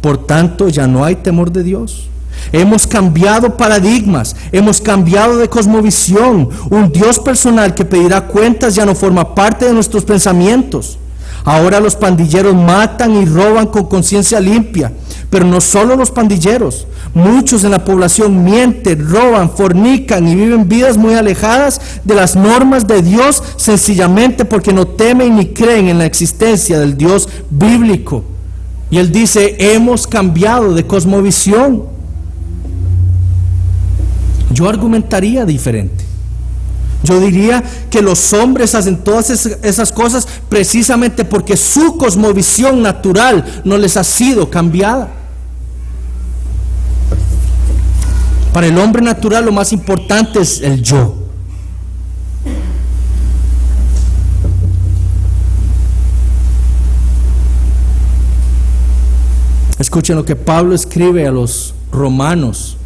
Por tanto, ya no hay temor de Dios. Hemos cambiado paradigmas, hemos cambiado de cosmovisión. Un Dios personal que pedirá cuentas ya no forma parte de nuestros pensamientos. Ahora los pandilleros matan y roban con conciencia limpia, pero no solo los pandilleros. Muchos en la población mienten, roban, fornican y viven vidas muy alejadas de las normas de Dios, sencillamente porque no temen ni creen en la existencia del Dios bíblico. Y él dice: hemos cambiado de cosmovisión. Yo argumentaría diferente. Yo diría que los hombres hacen todas esas cosas precisamente porque su cosmovisión natural no les ha sido cambiada. Para el hombre natural lo más importante es el yo. Escuchen lo que Pablo escribe a los romanos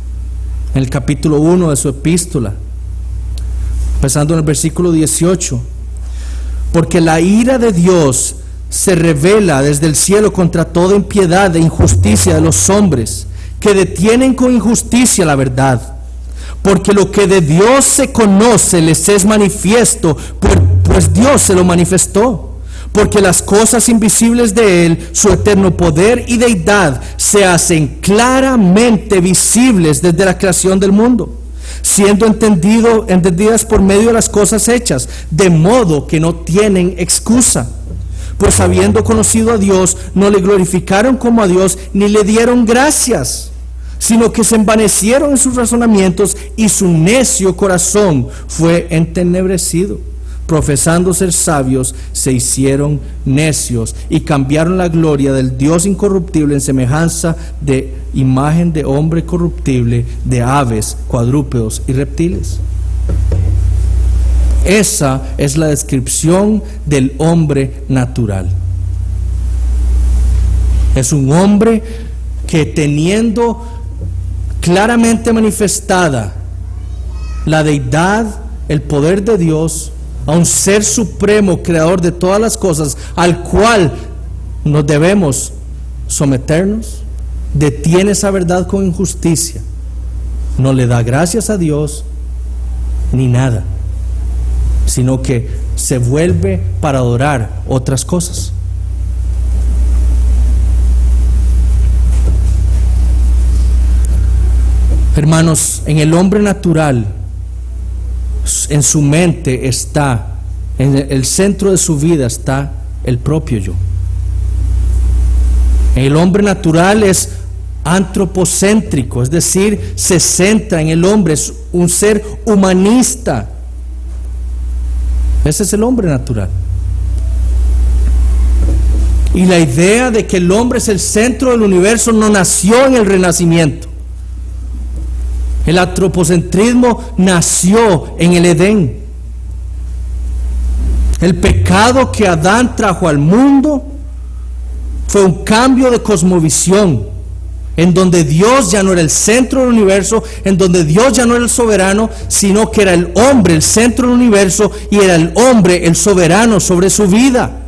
en el capítulo 1 de su epístola, empezando en el versículo 18. Porque la ira de Dios se revela desde el cielo contra toda impiedad e injusticia de los hombres, que detienen con injusticia la verdad. Porque lo que de Dios se conoce les es manifiesto, pues Dios se lo manifestó. Porque las cosas invisibles de Él, su eterno poder y deidad, se hacen claramente visibles desde la creación del mundo, siendo entendidas por medio de las cosas hechas, de modo que no tienen excusa. Pues habiendo conocido a Dios, no le glorificaron como a Dios, ni le dieron gracias, sino que se envanecieron en sus razonamientos, y su necio corazón fue entenebrecido. profesando ser sabios, se hicieron necios y cambiaron la gloria del Dios incorruptible en semejanza de imagen de hombre corruptible, de aves, cuadrúpedos y reptiles. Esa es la descripción del hombre natural. Es un hombre que, teniendo claramente manifestada la deidad, el poder de Dios, a un ser supremo, creador de todas las cosas, al cual nos debemos someternos, detiene esa verdad con injusticia, no le da gracias a Dios ni nada, sino que se vuelve para adorar otras cosas. Hermanos, en el hombre natural, en su mente está, en el centro de su vida está el propio yo. El hombre natural es antropocéntrico, es decir, se centra en el hombre, es un ser humanista. Ese es el hombre natural. Y la idea de que el hombre es el centro del universo no nació en el Renacimiento. El antropocentrismo nació en el Edén. El pecado que Adán trajo al mundo fue un cambio de cosmovisión, en donde Dios ya no era el centro del universo, en donde Dios ya no era el soberano, sino que era el hombre el centro del universo y era el hombre el soberano sobre su vida.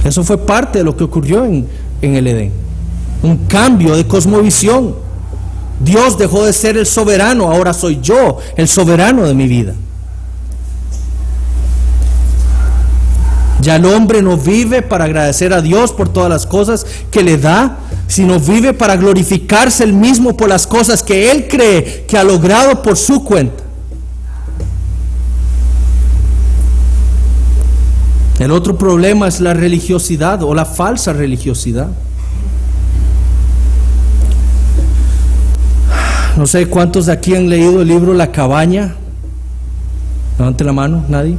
Eso fue parte de lo que ocurrió en el Edén. Un cambio de cosmovisión. Dios dejó de ser el soberano, ahora soy yo el soberano de mi vida. Ya el hombre no vive para agradecer a Dios por todas las cosas que le da, sino vive para glorificarse él mismo por las cosas que él cree que ha logrado por su cuenta. El otro problema es la religiosidad o la falsa religiosidad. No sé cuántos de aquí han leído el libro La Cabaña. Levante la mano, ¿nadie?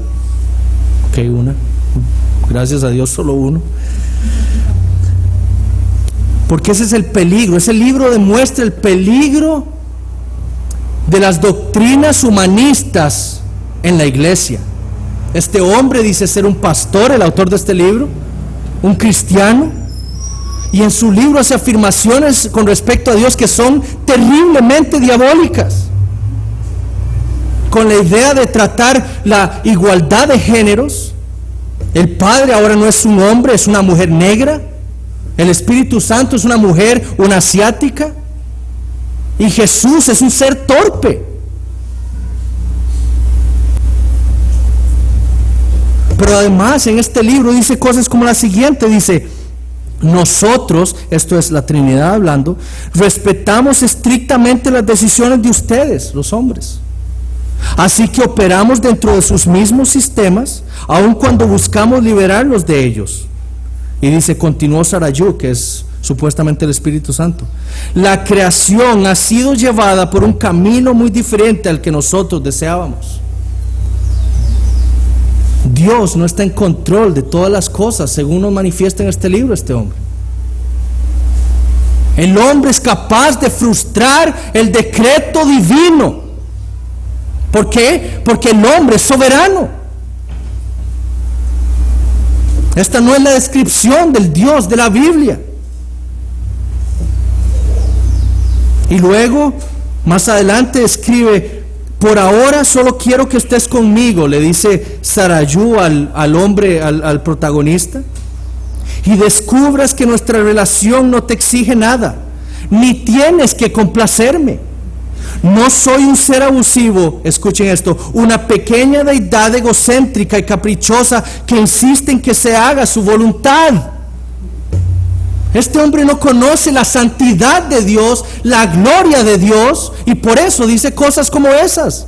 Ok, una. Gracias a Dios, solo uno. Porque ese es el peligro. Ese libro demuestra el peligro de las doctrinas humanistas en la iglesia. Este hombre dice ser un pastor, el autor de este libro, un cristiano. Y en su libro hace afirmaciones con respecto a Dios que son terriblemente diabólicas, con la idea de tratar la igualdad de géneros. El Padre ahora no es un hombre, es una mujer negra. El Espíritu Santo es una mujer, una asiática. Y Jesús es un ser torpe. Pero además en este libro dice cosas como la siguiente, dice: nosotros, esto es la Trinidad hablando, respetamos estrictamente las decisiones de ustedes, los hombres. Así que operamos dentro de sus mismos sistemas, aun cuando buscamos liberarlos de ellos. Y dice, continuó Sarayú, que es supuestamente el Espíritu Santo: la creación ha sido llevada por un camino muy diferente al que nosotros deseábamos. Dios no está en control de todas las cosas, según nos manifiesta en este libro este hombre. El hombre es capaz de frustrar el decreto divino. ¿Por qué? Porque el hombre es soberano. Esta no es la descripción del Dios de la Biblia. Y luego, más adelante escribe: por ahora solo quiero que estés conmigo, le dice Sarayú al hombre, al protagonista, y descubras que nuestra relación no te exige nada, ni tienes que complacerme. No soy un ser abusivo, escuchen esto, una pequeña deidad egocéntrica y caprichosa que insiste en que se haga su voluntad. Este hombre no conoce la santidad de Dios, la gloria de Dios, y por eso dice cosas como esas.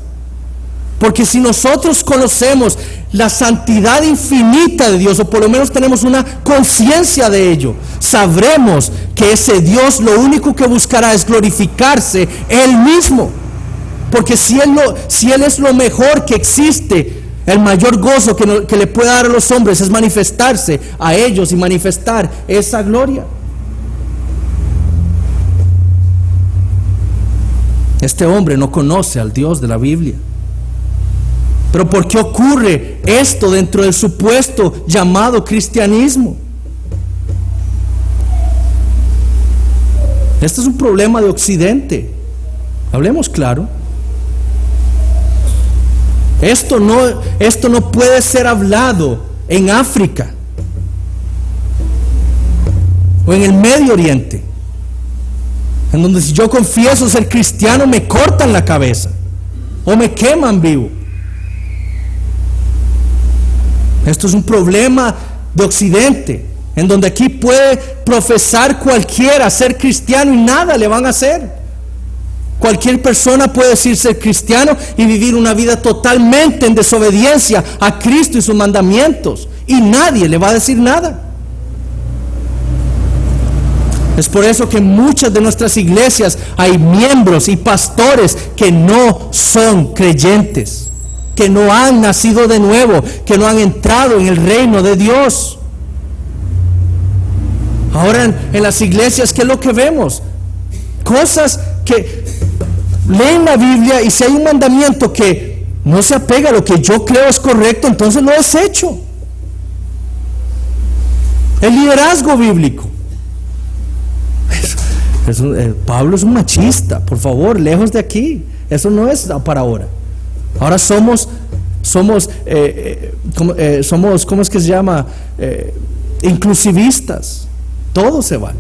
Porque si nosotros conocemos la santidad infinita de Dios, o por lo menos tenemos una conciencia de ello, sabremos que ese Dios lo único que buscará es glorificarse Él mismo. Porque si Él es lo mejor que existe, el mayor gozo que le puede dar a los hombres es manifestarse a ellos y manifestar esa gloria. Este hombre no conoce al Dios de la Biblia. Pero ¿por qué ocurre esto dentro del supuesto llamado cristianismo? Este es un problema de Occidente. Hablemos claro. Esto no puede ser hablado en África o en el Medio Oriente, en donde si yo confieso ser cristiano me cortan la cabeza o me queman vivo. Esto es un problema de Occidente, en donde aquí puede profesar cualquiera ser cristiano y nada le van a hacer. Cualquier persona puede decir ser cristiano y vivir una vida totalmente en desobediencia a Cristo y sus mandamientos, y nadie le va a decir nada. Es por eso que en muchas de nuestras iglesias hay miembros y pastores que no son creyentes, que no han nacido de nuevo, que no han entrado en el reino de Dios. Ahora en las iglesias, ¿qué es lo que vemos? Cosas que leen la Biblia, y si hay un mandamiento que no se apega a lo que yo creo es correcto, entonces lo desecho. El liderazgo bíblico. Pablo es un machista, por favor, lejos de aquí. Eso no es para ahora. Ahora somos ¿cómo es que se llama? Inclusivistas. Todo se vale.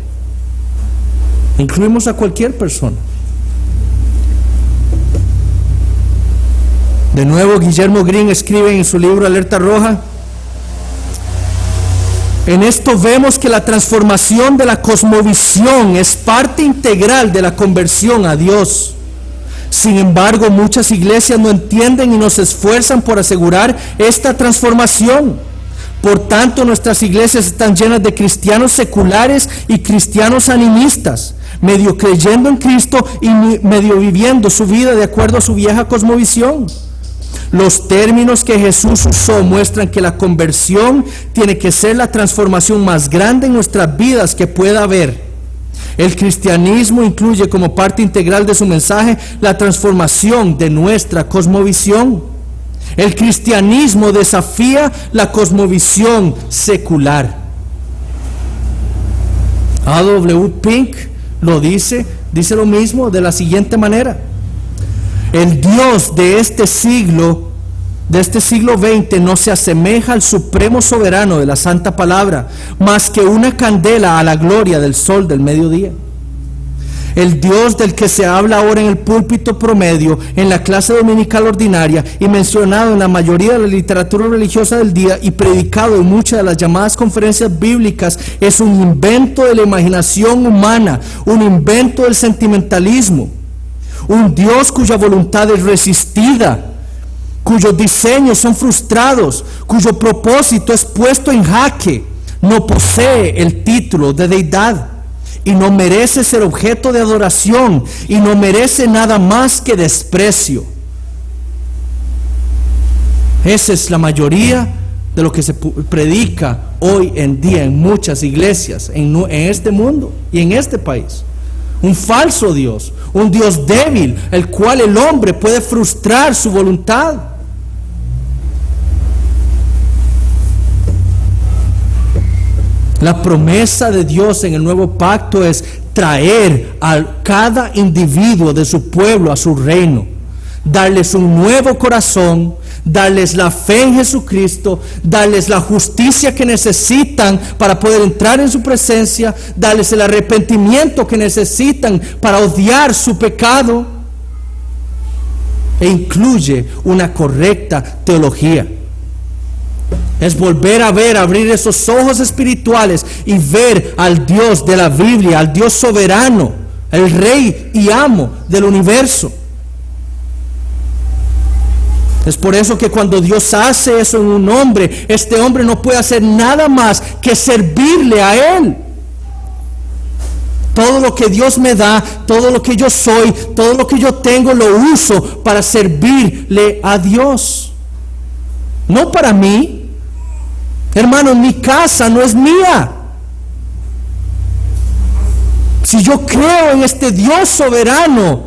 Incluimos a cualquier persona. De nuevo, Guillermo Green escribe en su libro Alerta Roja: en esto vemos que la transformación de la cosmovisión es parte integral de la conversión a Dios. Sin embargo, muchas iglesias no entienden y no se esfuerzan por asegurar esta transformación. Por tanto, nuestras iglesias están llenas de cristianos seculares y cristianos animistas, medio creyendo en Cristo y medio viviendo su vida de acuerdo a su vieja cosmovisión. Los términos que Jesús usó muestran que la conversión tiene que ser la transformación más grande en nuestras vidas que pueda haber. El cristianismo incluye como parte integral de su mensaje la transformación de nuestra cosmovisión. El cristianismo desafía la cosmovisión secular. A.W. Pink lo dice lo mismo de la siguiente manera: el Dios de este siglo XX no se asemeja al supremo soberano de la santa palabra, más que una candela a la gloria del sol del mediodía. El Dios del que se habla ahora en el púlpito promedio, en la clase dominical ordinaria y mencionado en la mayoría de la literatura religiosa del día y predicado en muchas de las llamadas conferencias bíblicas, es un invento de la imaginación humana, un invento del sentimentalismo. Un Dios cuya voluntad es resistida, cuyos diseños son frustrados, cuyo propósito es puesto en jaque, no posee el título de deidad y no merece ser objeto de adoración y no merece nada más que desprecio. Esa es la mayoría de lo que se predica hoy en día en muchas iglesias, en este mundo y en este país. Un falso Dios, un Dios débil, el cual el hombre puede frustrar su voluntad. La promesa de Dios en el nuevo pacto es traer a cada individuo de su pueblo a su reino, darles un nuevo corazón, darles la fe en Jesucristo, darles la justicia que necesitan para poder entrar en su presencia, darles el arrepentimiento que necesitan para odiar su pecado, e incluye una correcta teología. Es volver a ver, abrir esos ojos espirituales y ver al Dios de la Biblia, al Dios soberano, el Rey y amo del universo. Es por eso que cuando Dios hace eso en un hombre, este hombre no puede hacer nada más que servirle a Él. Todo lo que Dios me da, todo lo que yo soy, todo lo que yo tengo, lo uso para servirle a Dios. No para mí. Hermano, mi casa no es mía. Si yo creo en este Dios soberano,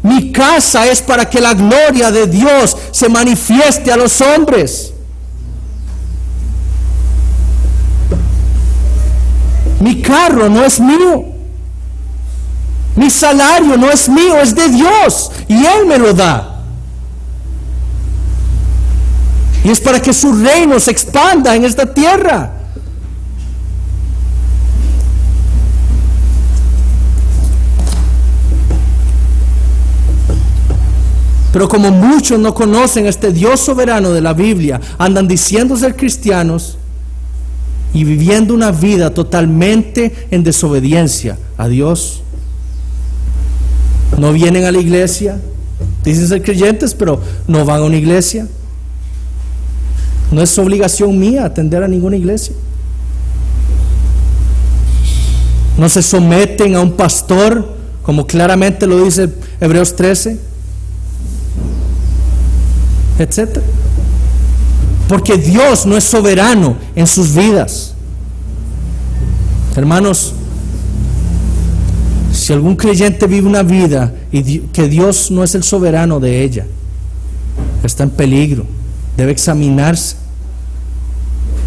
mi casa es para que la gloria de Dios se manifieste a los hombres. Mi carro no es mío. Mi salario no es mío, es de Dios. Y Él me lo da. Y es para que su reino se expanda en esta tierra. Pero como muchos no conocen este Dios soberano de la Biblia, andan diciendo ser cristianos y viviendo una vida totalmente en desobediencia a Dios. No vienen a la iglesia, dicen ser creyentes, pero no van a una iglesia. No es obligación mía atender a ninguna iglesia. No se someten a un pastor, como claramente lo dice Hebreos 13, etcétera. Porque Dios no es soberano en sus vidas. Hermanos, si algún creyente vive una vida y que Dios no es el soberano de ella, está en peligro, debe examinarse.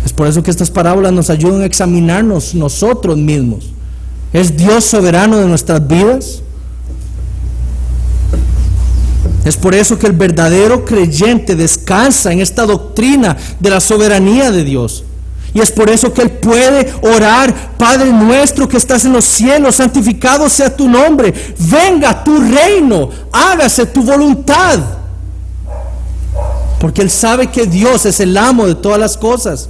Es por eso que estas parábolas nos ayudan a examinarnos nosotros mismos. ¿Es Dios soberano de nuestras vidas? Es por eso que el verdadero creyente descansa en esta doctrina de la soberanía de Dios. Y es por eso que él puede orar: Padre nuestro que estás en los cielos, santificado sea tu nombre, venga tu reino, hágase tu voluntad. Porque él sabe que Dios es el amo de todas las cosas.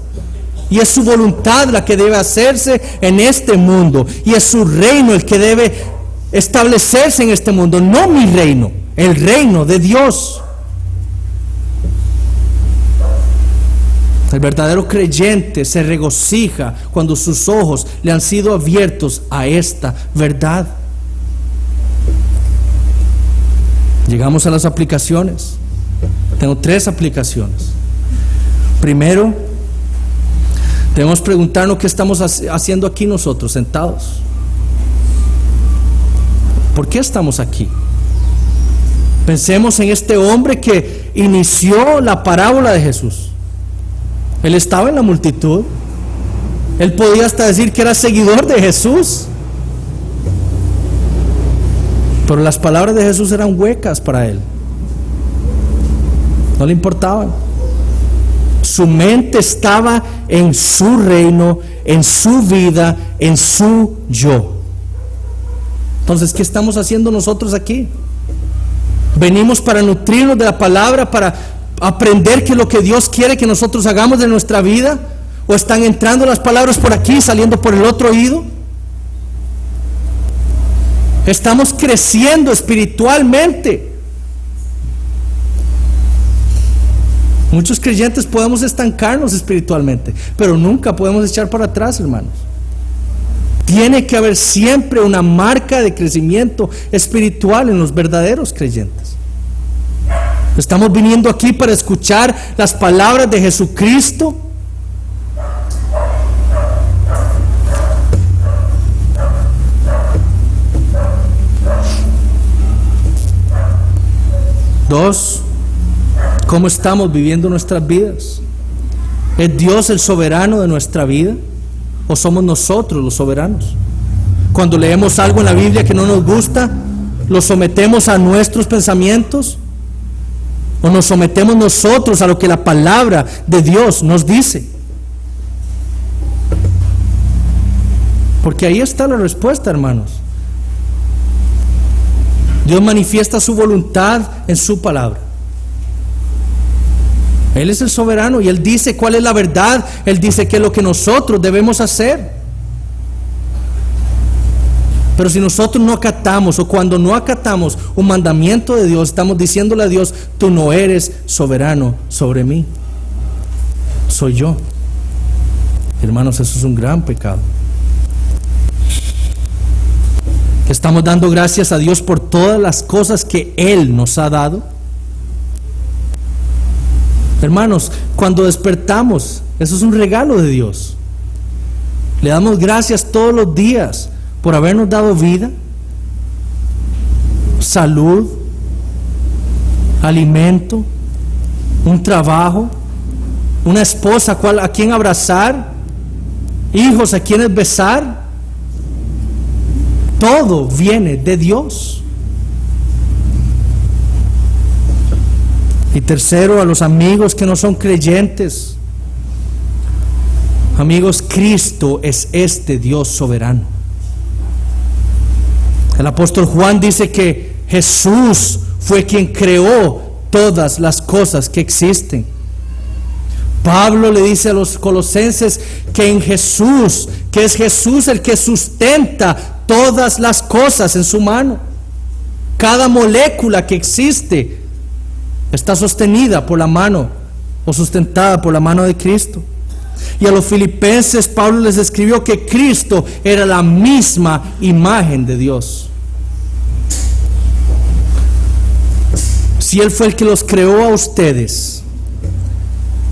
Y es su voluntad la que debe hacerse en este mundo. Y es su reino el que debe establecerse en este mundo, no mi reino, el reino de Dios. El verdadero creyente se regocija cuando sus ojos le han sido abiertos a esta verdad. Llegamos a las aplicaciones. Tengo 3 aplicaciones. Primero, debemos preguntarnos qué estamos haciendo aquí nosotros sentados. ¿Por qué estamos aquí? Pensemos en este hombre que inició la parábola de Jesús. Él estaba en la multitud. Él podía hasta decir que era seguidor de Jesús. Pero las palabras de Jesús eran huecas para él. No le importaban. Su mente estaba en su reino, en su vida, en su yo. Entonces, ¿qué estamos haciendo nosotros aquí? Venimos para nutrirnos de la palabra, para aprender qué es lo que Dios quiere que nosotros hagamos de nuestra vida, o están entrando las palabras por aquí y saliendo por el otro oído. Estamos creciendo espiritualmente. Muchos creyentes podemos estancarnos espiritualmente, pero nunca podemos echar para atrás, hermanos. Tiene que haber siempre una marca de crecimiento espiritual en los verdaderos creyentes. Estamos viniendo aquí para escuchar las palabras de Jesucristo. Dos, ¿cómo estamos viviendo nuestras vidas? ¿Es Dios el soberano de nuestra vida o somos nosotros los soberanos? Cuando leemos algo en la Biblia que no nos gusta, ¿lo sometemos a nuestros pensamientos? ¿O nos sometemos nosotros a lo que la palabra de Dios nos dice? Porque ahí está la respuesta, hermanos. Dios manifiesta su voluntad en su palabra. Él es el soberano y Él dice cuál es la verdad. Él dice qué es lo que nosotros debemos hacer. Pero si nosotros no acatamos, o cuando no acatamos un mandamiento de Dios, estamos diciéndole a Dios: tú no eres soberano sobre mí, soy yo. Hermanos, eso es un gran pecado. ¿Estamos dando gracias a Dios por todas las cosas que Él nos ha dado? Hermanos, cuando despertamos, eso es un regalo de Dios. Le damos gracias todos los días por habernos dado vida, salud, alimento, un trabajo, una esposa a quien abrazar, hijos a quienes besar. Todo viene de Dios. Y tercero, a los amigos que no son creyentes. Amigos, Cristo es este Dios soberano. El apóstol Juan dice que Jesús fue quien creó todas las cosas que existen. Pablo le dice a los colosenses que en Jesús, que es Jesús el que sustenta todas las cosas en su mano. Cada molécula que existe está sostenida por la mano o sustentada por la mano de Cristo. Y a los filipenses Pablo les escribió que Cristo era la misma imagen de Dios. Si Él fue el que los creó a ustedes,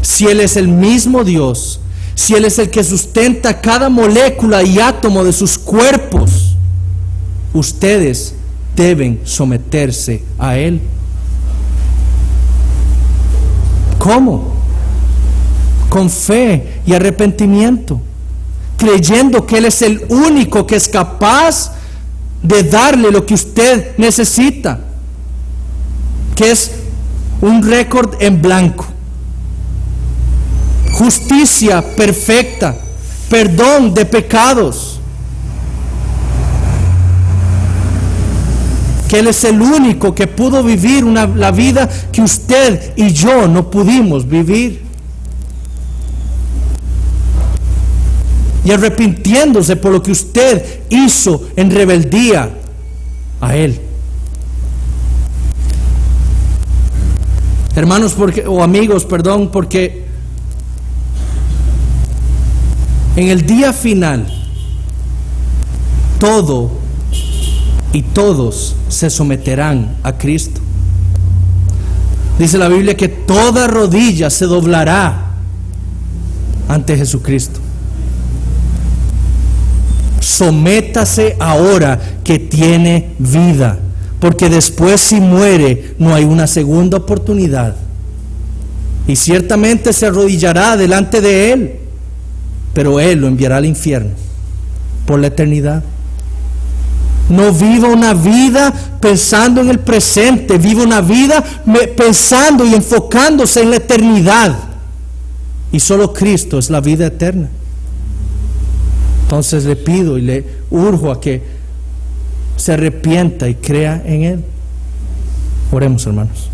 si Él es el mismo Dios, si Él es el que sustenta cada molécula y átomo de sus cuerpos, ustedes deben someterse a Él. ¿Cómo? Con fe y arrepentimiento, creyendo que Él es el único que es capaz de darle lo que usted necesita, que es un récord en blanco, justicia perfecta, perdón de pecados, que Él es el único que pudo vivir la vida que usted y yo no pudimos vivir. Y arrepintiéndose por lo que usted hizo en rebeldía a Él. Hermanos, amigos, porque en el día final todo y todos se someterán a Cristo. Dice la Biblia que toda rodilla se doblará ante Jesucristo. Sométase ahora que tiene vida, porque después, si muere, no hay una segunda oportunidad. Y ciertamente se arrodillará delante de Él, pero Él lo enviará al infierno por la eternidad. No viva una vida pensando en el presente, viva una vida pensando y enfocándose en la eternidad. Y solo Cristo es la vida eterna. Entonces le pido y le urjo a que se arrepienta y crea en Él. Oremos, hermanos.